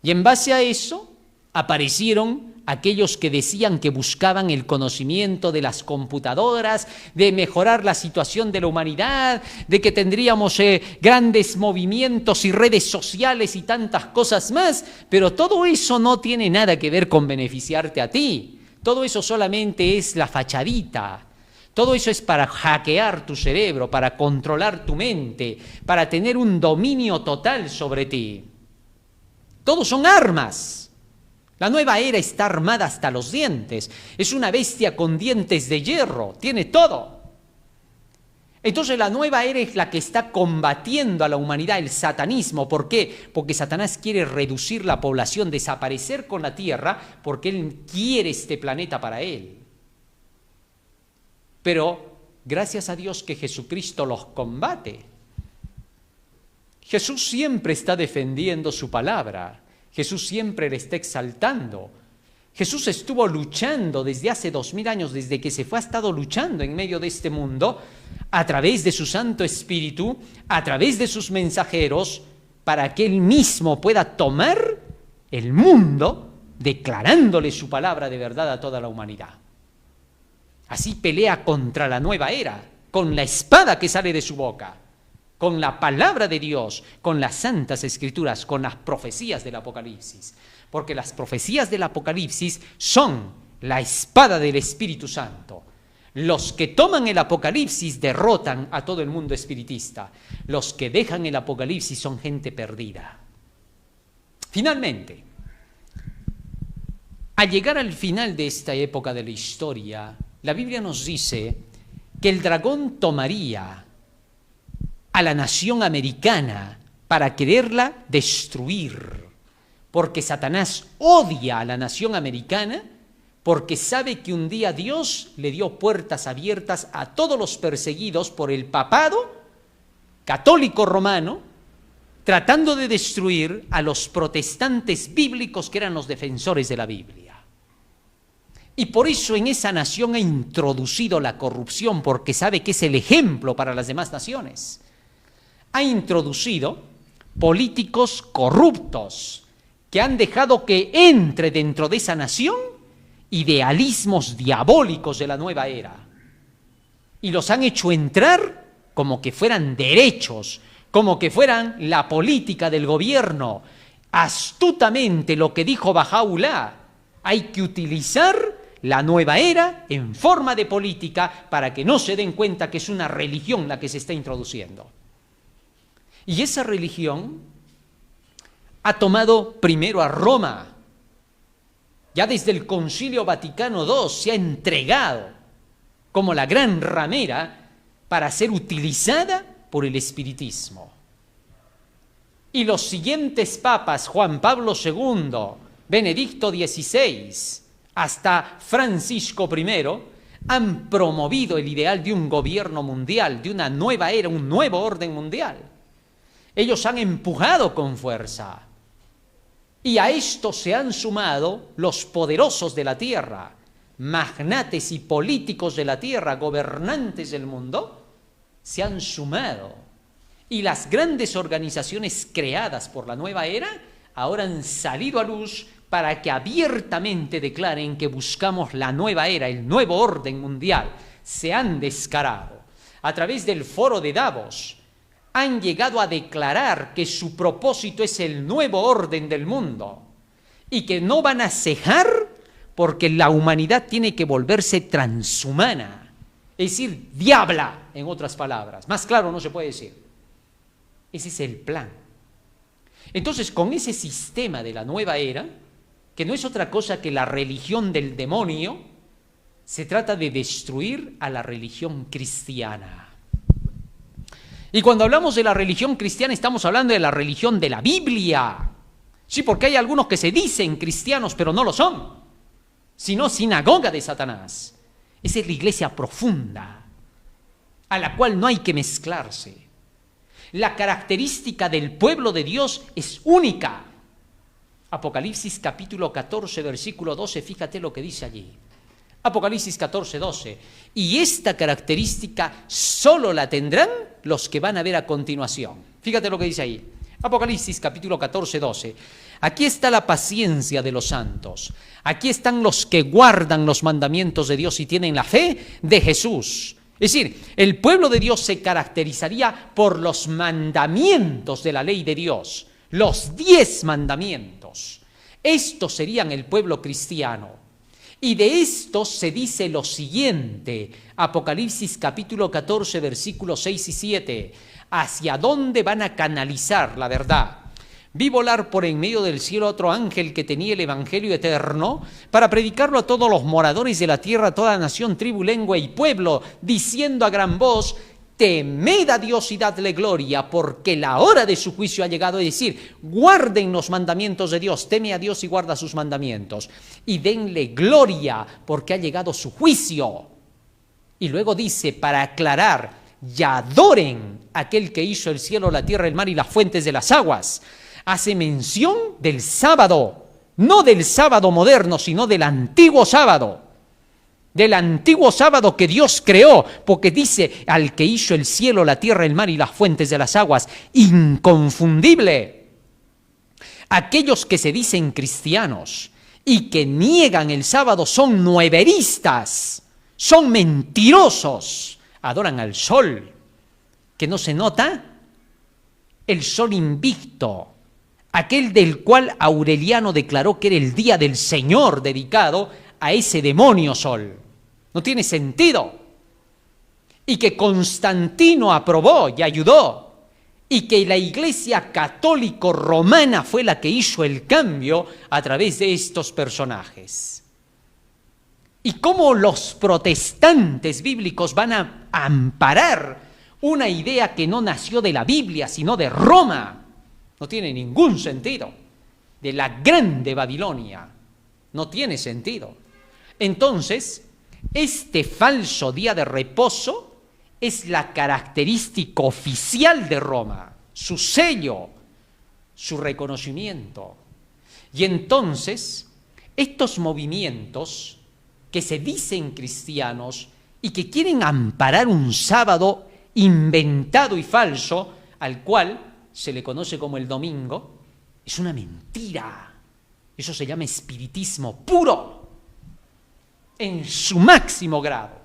Y en base a eso aparecieron aquellos que decían que buscaban el conocimiento de las computadoras, de mejorar la situación de la humanidad, de que tendríamos grandes movimientos y redes sociales y tantas cosas más, pero todo eso no tiene nada que ver con beneficiarte a ti. Todo eso solamente es la fachadita. Todo eso es para hackear tu cerebro, para controlar tu mente, para tener un dominio total sobre ti. Todos son armas. La nueva era está armada hasta los dientes. Es una bestia con dientes de hierro. Tiene todo. Entonces la nueva era es la que está combatiendo a la humanidad, el satanismo. ¿Por qué? Porque Satanás quiere reducir la población, desaparecer con la tierra, porque él quiere este planeta para él. Pero gracias a Dios que Jesucristo los combate. Jesús siempre está defendiendo su palabra. Jesús siempre le está exaltando. Jesús estuvo luchando desde hace 2000 años, desde que se fue, ha estado luchando en medio de este mundo, a través de su Santo Espíritu, a través de sus mensajeros, para que Él mismo pueda tomar el mundo, declarándole su palabra de verdad a toda la humanidad. Así pelea contra la nueva era, con la espada que sale de su boca, con la palabra de Dios, con las santas escrituras, con las profecías del Apocalipsis. Porque las profecías del Apocalipsis son la espada del Espíritu Santo. Los que toman el Apocalipsis derrotan a todo el mundo espiritista. Los que dejan el Apocalipsis son gente perdida. Finalmente, al llegar al final de esta época de la historia, la Biblia nos dice que el dragón tomaría a la nación americana para quererla destruir, porque Satanás odia a la nación americana, porque sabe que un día Dios le dio puertas abiertas a todos los perseguidos por el papado católico romano, tratando de destruir a los protestantes bíblicos que eran los defensores de la Biblia. Y por eso en esa nación ha introducido la corrupción, porque sabe que es el ejemplo para las demás naciones. Ha introducido políticos corruptos que han dejado que entre dentro de esa nación idealismos diabólicos de la nueva era. Y los han hecho entrar como que fueran derechos, como que fueran la política del gobierno. Astutamente lo que dijo Bahá'u'lláh, hay que utilizar la nueva era en forma de política para que no se den cuenta que es una religión la que se está introduciendo. Y esa religión ha tomado primero a Roma. Ya desde el Concilio Vaticano II se ha entregado como la gran ramera para ser utilizada por el espiritismo. Y los siguientes papas, Juan Pablo II, Benedicto XVI, hasta Francisco I, han promovido el ideal de un gobierno mundial, de una nueva era, un nuevo orden mundial. Ellos han empujado con fuerza. Y a esto se han sumado los poderosos de la tierra, magnates y políticos de la tierra, gobernantes del mundo, se han sumado. Y las grandes organizaciones creadas por la nueva era ahora han salido a luz para que abiertamente declaren que buscamos la nueva era, el nuevo orden mundial. Se han descarado. A través del foro de Davos han llegado a declarar que su propósito es el nuevo orden del mundo y que no van a cejar porque la humanidad tiene que volverse transhumana, es decir, diabla, en otras palabras. Más claro no se puede decir. Ese es el plan. Entonces, con ese sistema de la nueva era, que no es otra cosa que la religión del demonio, se trata de destruir a la religión cristiana. Y cuando hablamos de la religión cristiana, estamos hablando de la religión de la Biblia. Sí, porque hay algunos que se dicen cristianos, pero no lo son, sino sinagoga de Satanás. Esa es la iglesia profunda, a la cual no hay que mezclarse. La característica del pueblo de Dios es única. Apocalipsis capítulo 14, versículo 12, fíjate lo que dice allí. Apocalipsis 14, 12. Y esta característica solo la tendrán los que van a ver a continuación. Fíjate lo que dice ahí. Apocalipsis capítulo 14, 12. Aquí está la paciencia de los santos. Aquí están los que guardan los mandamientos de Dios y tienen la fe de Jesús. Es decir, el pueblo de Dios se caracterizaría por los mandamientos de la ley de Dios. Los 10 mandamientos. Estos serían el pueblo cristiano. Y de esto se dice lo siguiente, Apocalipsis capítulo 14, versículos 6 y 7, ¿hacia dónde van a canalizar la verdad? Vi volar por en medio del cielo otro ángel que tenía el evangelio eterno para predicarlo a todos los moradores de la tierra, a toda nación, tribu, lengua y pueblo, diciendo a gran voz, temed a Dios y dadle gloria, porque la hora de su juicio ha llegado. Es decir, guarden los mandamientos de Dios, teme a Dios y guarda sus mandamientos, y denle gloria, porque ha llegado su juicio. Y luego dice, para aclarar, y adoren a aquel que hizo el cielo, la tierra, el mar y las fuentes de las aguas. Hace mención del sábado, no del sábado moderno, sino del antiguo sábado. Del antiguo sábado que Dios creó, porque dice al que hizo el cielo, la tierra, el mar y las fuentes de las aguas, inconfundible. Aquellos que se dicen cristianos y que niegan el sábado son nueveristas, son mentirosos, adoran al sol, que no se nota, el sol invicto, aquel del cual Aureliano declaró que era el día del Señor dedicado a ese demonio sol. No tiene sentido. Y que Constantino aprobó y ayudó. Y que la Iglesia Católica Romana fue la que hizo el cambio a través de estos personajes. Y cómo los protestantes bíblicos van a amparar una idea que no nació de la Biblia, sino de Roma. No tiene ningún sentido. De la grande Babilonia. No tiene sentido. Entonces, este falso día de reposo es la característica oficial de Roma, su sello, su reconocimiento. Y entonces, estos movimientos que se dicen cristianos y que quieren amparar un sábado inventado y falso, al cual se le conoce como el domingo, es una mentira. Eso se llama espiritismo puro, en su máximo grado.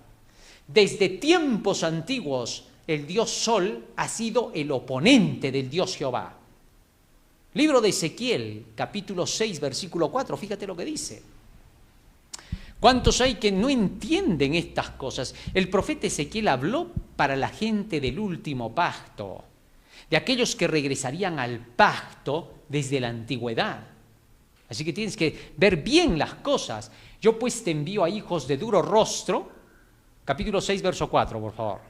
Desde tiempos antiguos, el dios Sol ha sido el oponente del dios Jehová. Libro de Ezequiel, capítulo 6, versículo 4, fíjate lo que dice. ¿Cuántos hay que no entienden estas cosas? El profeta Ezequiel habló para la gente del último pacto, de aquellos que regresarían al pacto desde la antigüedad. Así que tienes que ver bien las cosas. Yo pues te envío a hijos de duro rostro, capítulo 6, verso 4, por favor.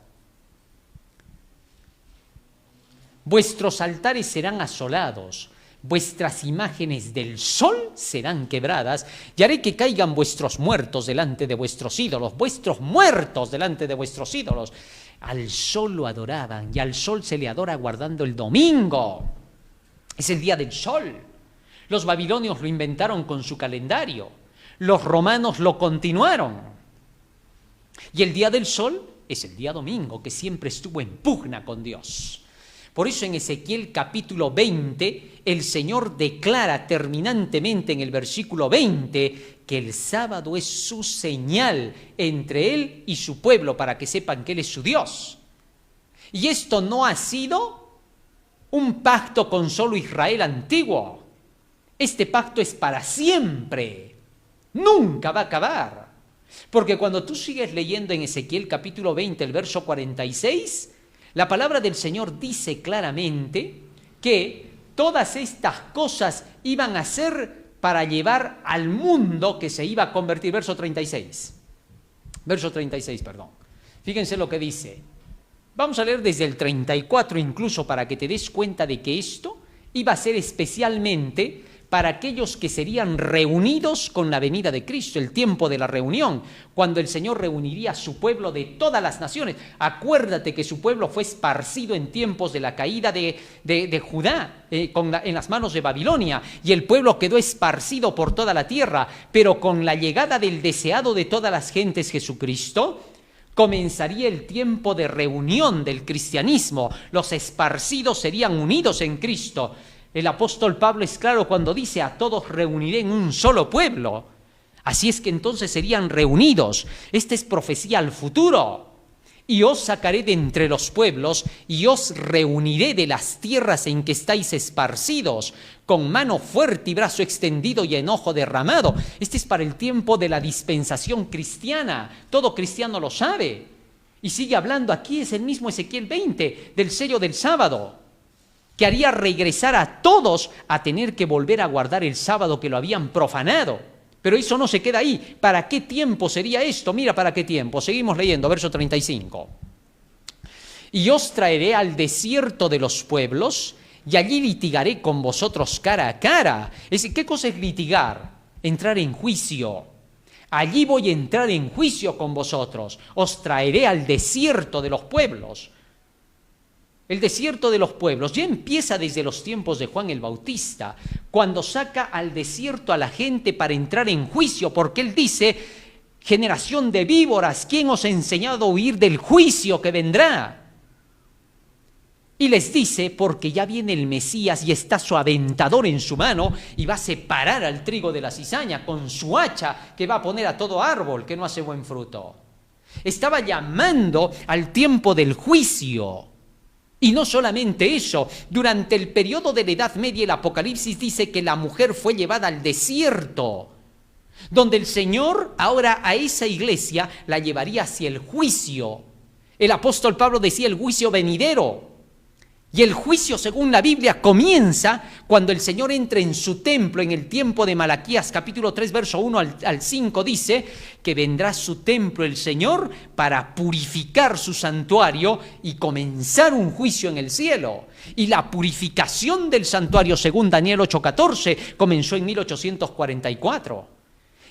Vuestros altares serán asolados, vuestras imágenes del sol serán quebradas, y haré que caigan vuestros muertos delante de vuestros ídolos, vuestros muertos delante de vuestros ídolos. Al sol lo adoraban, y al sol se le adora guardando el domingo. Es el día del sol. Los babilonios lo inventaron con su calendario. Los romanos lo continuaron. Y el día del sol es el día domingo, que siempre estuvo en pugna con Dios. Por eso en Ezequiel capítulo 20, el Señor declara terminantemente en el versículo 20 que el sábado es su señal entre Él y su pueblo para que sepan que Él es su Dios. Y esto no ha sido un pacto con solo Israel antiguo. Este pacto es para siempre. Nunca va a acabar. Porque cuando tú sigues leyendo en Ezequiel capítulo 20, el verso 46, la palabra del Señor dice claramente que todas estas cosas iban a ser para llevar al mundo que se iba a convertir. Verso 36. Verso 36, perdón. Fíjense lo que dice. Vamos a leer desde el 34 incluso para que te des cuenta de que esto iba a ser especialmente para aquellos que serían reunidos con la venida de Cristo, el tiempo de la reunión, cuando el Señor reuniría a su pueblo de todas las naciones. Acuérdate que su pueblo fue esparcido en tiempos de la caída de Judá, en las manos de Babilonia, y el pueblo quedó esparcido por toda la tierra, pero con la llegada del deseado de todas las gentes, Jesucristo, comenzaría el tiempo de reunión del cristianismo. Los esparcidos serían unidos en Cristo. El apóstol Pablo es claro cuando dice: a todos reuniré en un solo pueblo. Así es que entonces serían reunidos. Esta es profecía al futuro. Y os sacaré de entre los pueblos y os reuniré de las tierras en que estáis esparcidos, con mano fuerte y brazo extendido y enojo derramado. Este es para el tiempo de la dispensación cristiana. Todo cristiano lo sabe. Y sigue hablando aquí, es el mismo Ezequiel 20, del sello del sábado, que haría regresar a todos a tener que volver a guardar el sábado que lo habían profanado. Pero eso no se queda ahí. ¿Para qué tiempo sería esto? Mira para qué tiempo. Seguimos leyendo, verso 35. Y os traeré al desierto de los pueblos, y allí litigaré con vosotros cara a cara. ¿Qué cosa es litigar? Entrar en juicio. Allí voy a entrar en juicio con vosotros. Os traeré al desierto de los pueblos. El desierto de los pueblos ya empieza desde los tiempos de Juan el Bautista, cuando saca al desierto a la gente para entrar en juicio, porque él dice: generación de víboras, ¿quién os ha enseñado a huir del juicio que vendrá? Y les dice: porque ya viene el Mesías y está su aventador en su mano y va a separar al trigo de la cizaña con su hacha, que va a poner a todo árbol que no hace buen fruto. Estaba llamando al tiempo del juicio. Y no solamente eso, durante el periodo de la Edad Media el Apocalipsis dice que la mujer fue llevada al desierto, donde el Señor ahora a esa iglesia la llevaría hacia el juicio. El apóstol Pablo decía el juicio venidero. Y el juicio, según la Biblia, comienza Cuando el Señor entra en su templo en el tiempo de Malaquías capítulo 3 verso 1 al 5 dice que vendrá a su templo el Señor para purificar su santuario y comenzar un juicio en el cielo. Y la purificación del santuario, según Daniel 8:14, comenzó en 1844.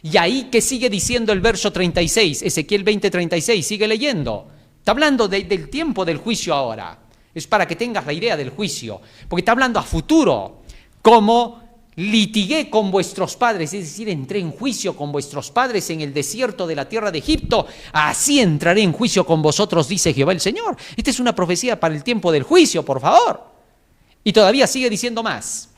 Y ahí, ¿qué sigue diciendo el verso 36? Ezequiel 20:36, sigue leyendo. Está hablando del tiempo del juicio ahora. Es para que tengas la idea del juicio, porque está hablando a futuro. Como litigué con vuestros padres, es decir, entré en juicio con vuestros padres en el desierto de la tierra de Egipto, así entraré en juicio con vosotros, dice Jehová el Señor. Esta es una profecía para el tiempo del juicio, por favor. Y todavía sigue diciendo más.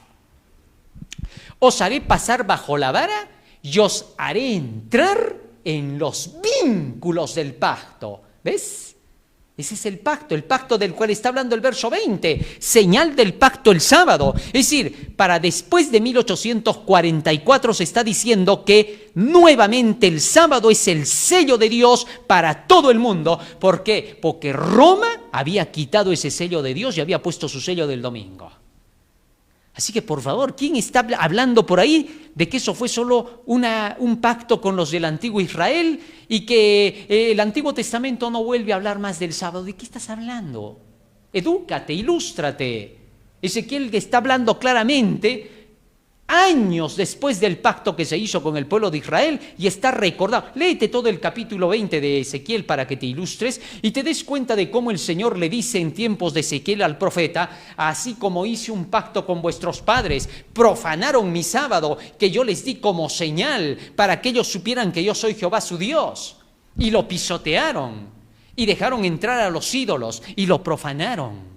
Os haré pasar bajo la vara y os haré entrar en los vínculos del pacto. ¿Ves? Ese es el pacto del cual está hablando el verso 20, señal del pacto el sábado. Es decir, para después de 1844 se está diciendo que nuevamente el sábado es el sello de Dios para todo el mundo. ¿Por qué? Porque Roma había quitado ese sello de Dios y había puesto su sello del domingo. Así que, por favor, ¿quién está hablando por ahí de que eso fue solo un pacto con los del antiguo Israel y que el Antiguo Testamento no vuelve a hablar más del sábado? ¿De qué estás hablando? Edúcate, ilústrate. Ezequiel está hablando claramente años después del pacto que se hizo con el pueblo de Israel y está recordado. Léete todo el capítulo 20 de Ezequiel para que te ilustres y te des cuenta de cómo el Señor le dice en tiempos de Ezequiel al profeta: así como hice un pacto con vuestros padres, profanaron mi sábado que yo les di como señal para que ellos supieran que yo soy Jehová su Dios, y lo pisotearon y dejaron entrar a los ídolos y lo profanaron.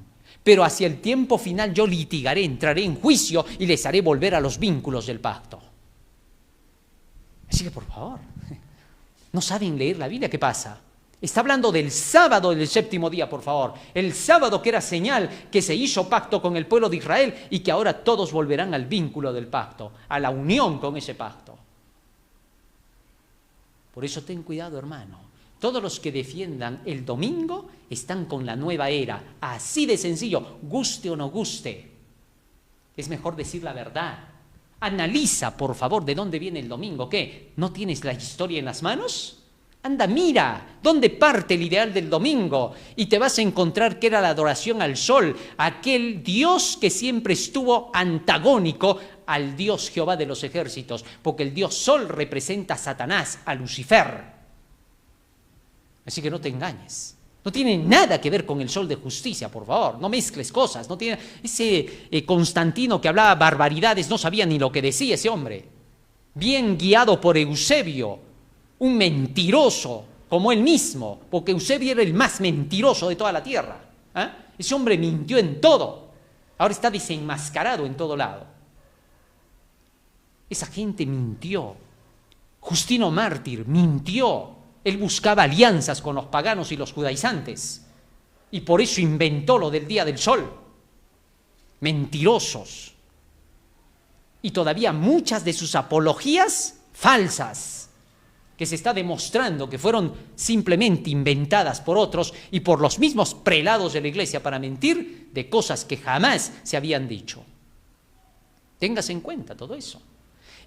Pero hacia el tiempo final yo litigaré, entraré en juicio y les haré volver a los vínculos del pacto. Así que, por favor, ¿no saben leer la Biblia? ¿Qué pasa? Está hablando del sábado del séptimo día, por favor. El sábado que era señal que se hizo pacto con el pueblo de Israel y que ahora todos volverán al vínculo del pacto, a la unión con ese pacto. Por eso ten cuidado, hermano. Todos los que defiendan el domingo están con la nueva era. Así de sencillo, guste o no guste. Es mejor decir la verdad. Analiza, por favor, de dónde viene el domingo. ¿Qué? ¿No tienes la historia en las manos? Anda, mira, ¿dónde parte el ideal del domingo? Y te vas a encontrar que era la adoración al sol, aquel Dios que siempre estuvo antagónico al Dios Jehová de los ejércitos, porque el Dios sol representa a Satanás, a Lucifer. Así que no te engañes. No tiene nada que ver con el sol de justicia, por favor. No mezcles cosas. No tiene ese Constantino que hablaba barbaridades, no sabía ni lo que decía ese hombre. Bien guiado por Eusebio, un mentiroso como él mismo, porque Eusebio era el más mentiroso de toda la tierra. Ese hombre mintió en todo. Ahora está desenmascarado en todo lado. Esa gente mintió. Justino Mártir mintió. Él buscaba alianzas con los paganos y los judaizantes y por eso inventó lo del día del sol. Mentirosos. Y todavía muchas de sus apologías falsas, que se está demostrando que fueron simplemente inventadas por otros y por los mismos prelados de la iglesia para mentir de cosas que jamás se habían dicho. Tengas en cuenta todo eso.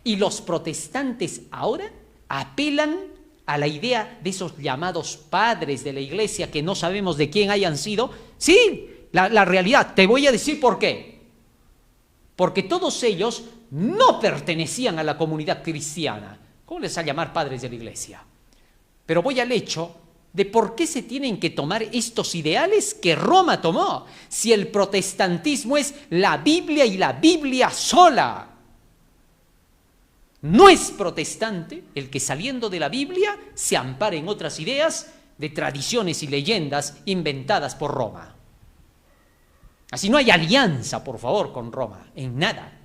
Y los protestantes ahora apelan a la idea de esos llamados padres de la iglesia que no sabemos de quién hayan sido. Sí, la realidad, te voy a decir por qué. Porque todos ellos no pertenecían a la comunidad cristiana. ¿Cómo les va a llamar padres de la iglesia? Pero voy al hecho de por qué se tienen que tomar estos ideales que Roma tomó, si el protestantismo es la Biblia y la Biblia sola. No es protestante el que saliendo de la Biblia se ampare en otras ideas de tradiciones y leyendas inventadas por Roma. Así no hay alianza, por favor, con Roma, en nada.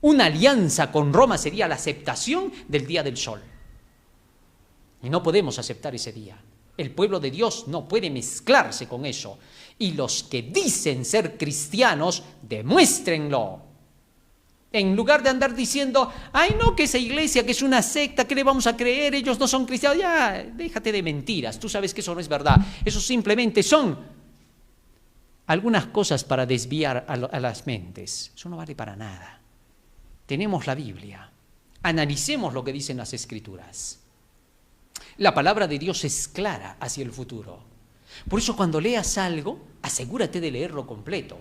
Una alianza con Roma sería la aceptación del día del sol. Y no podemos aceptar ese día. El pueblo de Dios no puede mezclarse con eso. Y los que dicen ser cristianos, demuéstrenlo. En lugar de andar diciendo, ay no, que esa iglesia, que es una secta, ¿qué le vamos a creer? Ellos no son cristianos. Ya, déjate de mentiras, tú sabes que eso no es verdad. Eso simplemente son algunas cosas para desviar a las mentes. Eso no vale para nada. Tenemos la Biblia. Analicemos lo que dicen las Escrituras. La palabra de Dios es clara hacia el futuro. Por eso cuando leas algo, asegúrate de leerlo completo.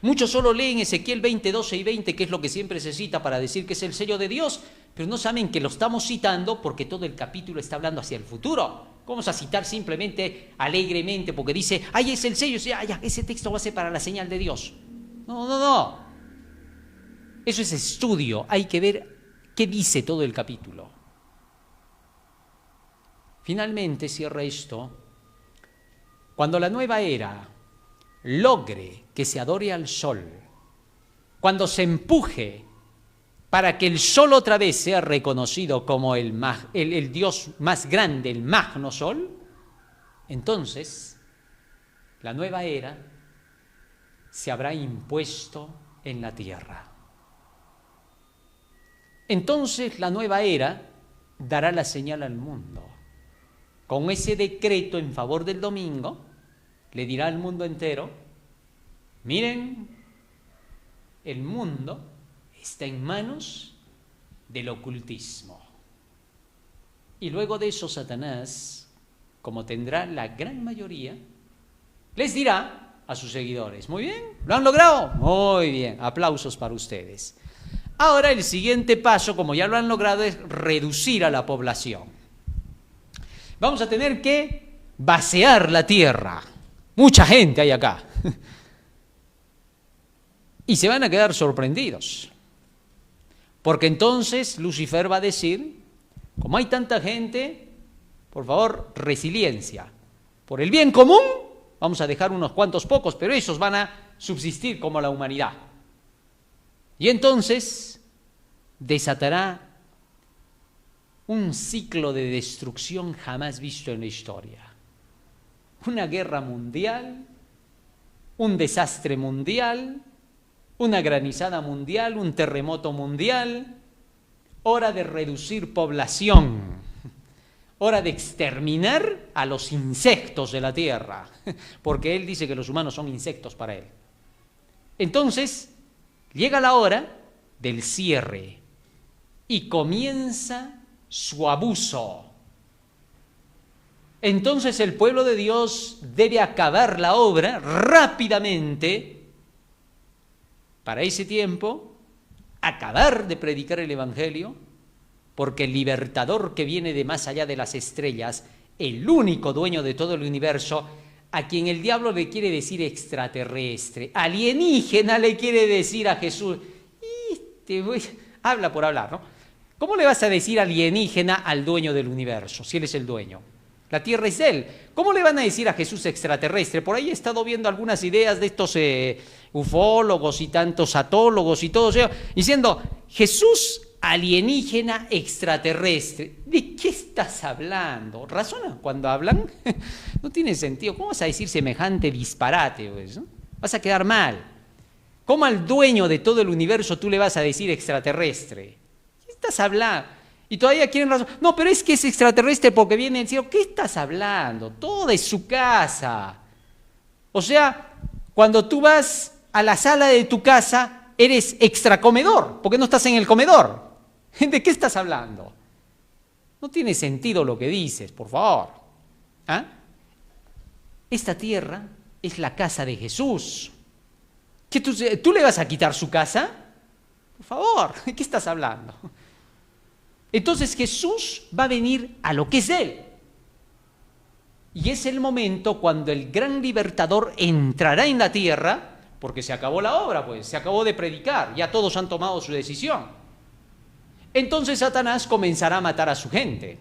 Muchos solo leen Ezequiel 20, 12 y 20, que es lo que siempre se cita para decir que es el sello de Dios, pero no saben que lo estamos citando porque todo el capítulo está hablando hacia el futuro. Vamos a citar simplemente alegremente porque dice, ¡ay, es el sello! Ya, ese texto va a ser para la señal de Dios. No. Eso es estudio. Hay que ver qué dice todo el capítulo. Finalmente, cierra esto. Cuando la nueva era logre que se adore al sol, cuando se empuje para que el sol otra vez sea reconocido como el Dios más grande, el magno sol, entonces la nueva era se habrá impuesto en la tierra. Entonces la nueva era dará la señal al mundo. Con ese decreto en favor del domingo, le dirá al mundo entero, miren, el mundo está en manos del ocultismo. Y luego de eso Satanás, como tendrá la gran mayoría, les dirá a sus seguidores, muy bien, ¿lo han logrado? Muy bien, aplausos para ustedes. Ahora el siguiente paso, como ya lo han logrado, es reducir a la población. Vamos a tener que vaciar la tierra. Mucha gente hay acá. Y se van a quedar sorprendidos. Porque entonces Lucifer va a decir, como hay tanta gente, por favor, resiliencia. Por el bien común, vamos a dejar unos cuantos pocos, pero esos van a subsistir como la humanidad. Y entonces desatará un ciclo de destrucción jamás visto en la historia. Una guerra mundial, un desastre mundial, una granizada mundial, un terremoto mundial. Hora de reducir población, hora de exterminar a los insectos de la tierra, porque él dice que los humanos son insectos para él. Entonces, llega la hora del cierre y comienza su abuso. Entonces el pueblo de Dios debe acabar la obra rápidamente. Para ese tiempo, acabar de predicar el Evangelio, porque el libertador que viene de más allá de las estrellas, el único dueño de todo el universo, a quien el diablo le quiere decir extraterrestre, alienígena le quiere decir a Jesús, habla por hablar, ¿no? ¿Cómo le vas a decir alienígena al dueño del universo, si él es el dueño? La tierra es de él. ¿Cómo le van a decir a Jesús extraterrestre? Por ahí he estado viendo algunas ideas de estos ufólogos y tantos atólogos y todo eso, diciendo, Jesús alienígena extraterrestre. ¿De qué estás hablando? ¿Razona cuando hablan? No tiene sentido. ¿Cómo vas a decir semejante disparate? Pues, ¿no? Vas a quedar mal. ¿Cómo al dueño de todo el universo tú le vas a decir extraterrestre? ¿Qué estás hablando? Y todavía quieren razón. No, pero es que es extraterrestre porque viene del cielo. ¿Qué estás hablando? Toda es su casa. O sea, cuando tú vas a la sala de tu casa, eres extracomedor, porque no estás en el comedor. ¿De qué estás hablando? No tiene sentido lo que dices, por favor. ¿Ah? Esta tierra es la casa de Jesús. ¿Qué tú le vas a quitar su casa? Por favor, ¿de qué estás hablando? Entonces Jesús va a venir a lo que es Él. Y es el momento cuando el gran libertador entrará en la tierra, porque se acabó la obra, pues, se acabó de predicar, ya todos han tomado su decisión. Entonces Satanás comenzará a matar a su gente.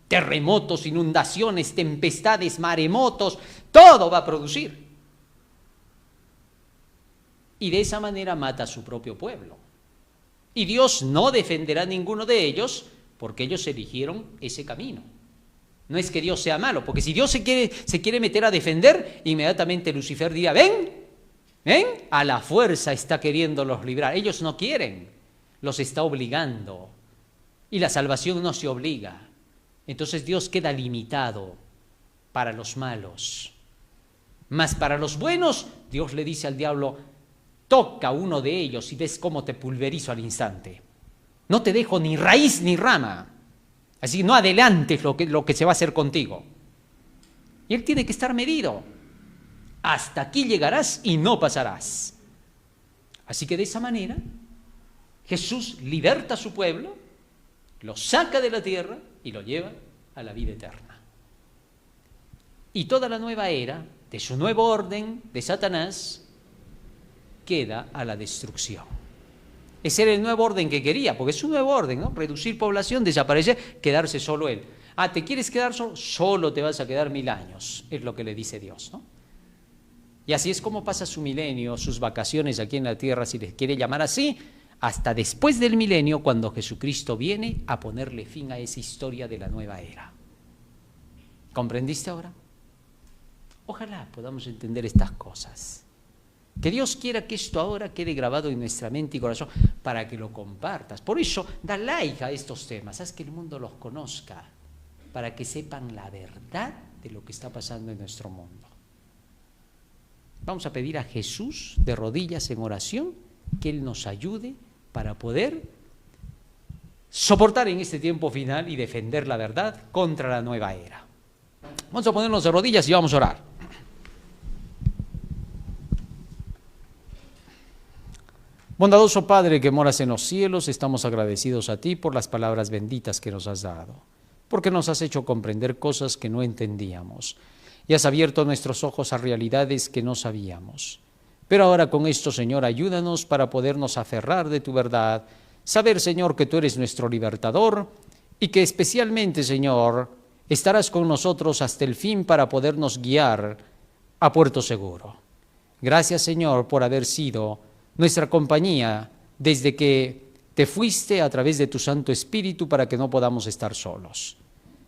Terremotos, inundaciones, tempestades, maremotos, todo va a producir. Y de esa manera mata a su propio pueblo. Y Dios no defenderá a ninguno de ellos porque ellos eligieron ese camino. No es que Dios sea malo, porque si Dios se quiere meter a defender, inmediatamente Lucifer dirá, ven, a la fuerza está queriéndolos librar. Ellos no quieren, los está obligando. Y la salvación no se obliga. Entonces Dios queda limitado para los malos. Mas para los buenos, Dios le dice al diablo, toca uno de ellos y ves cómo te pulverizo al instante. No te dejo ni raíz ni rama. Así que no adelantes lo que se va a hacer contigo. Y él tiene que estar medido. Hasta aquí llegarás y no pasarás. Así que de esa manera, Jesús liberta a su pueblo, lo saca de la tierra y lo lleva a la vida eterna. Y toda la nueva era de su nuevo orden de Satanás queda a la destrucción. Ese era el nuevo orden que quería, porque es un nuevo orden, ¿no? Reducir población, desaparecer, quedarse solo él. Ah, ¿te quieres quedar solo? Solo te vas a quedar 1000 años, es lo que le dice Dios, ¿no? Y así es como pasa su milenio, sus vacaciones aquí en la tierra, si les quiere llamar así, hasta después del milenio, cuando Jesucristo viene a ponerle fin a esa historia de la nueva era. ¿Comprendiste ahora? Ojalá podamos entender estas cosas. Que Dios quiera que esto ahora quede grabado en nuestra mente y corazón para que lo compartas. Por eso, da like a estos temas, haz que el mundo los conozca, para que sepan la verdad de lo que está pasando en nuestro mundo. Vamos a pedir a Jesús de rodillas en oración que Él nos ayude para poder soportar en este tiempo final y defender la verdad contra la nueva era. Vamos a ponernos de rodillas y vamos a orar. Bondadoso Padre que moras en los cielos, estamos agradecidos a ti por las palabras benditas que nos has dado, porque nos has hecho comprender cosas que no entendíamos y has abierto nuestros ojos a realidades que no sabíamos. Pero ahora con esto, Señor, ayúdanos para podernos aferrar de tu verdad, saber, Señor, que tú eres nuestro libertador y que especialmente, Señor, estarás con nosotros hasta el fin para podernos guiar a puerto seguro. Gracias, Señor, por haber sido nuestra compañía desde que te fuiste a través de tu Santo Espíritu para que no podamos estar solos.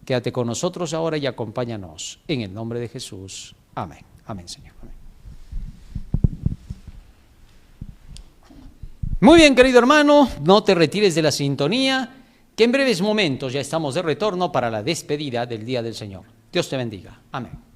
Quédate con nosotros ahora y acompáñanos. En el nombre de Jesús. Amén. Amén, Señor. Amén. Muy bien, querido hermano, no te retires de la sintonía, que en breves momentos ya estamos de retorno para la despedida del Día del Señor. Dios te bendiga. Amén.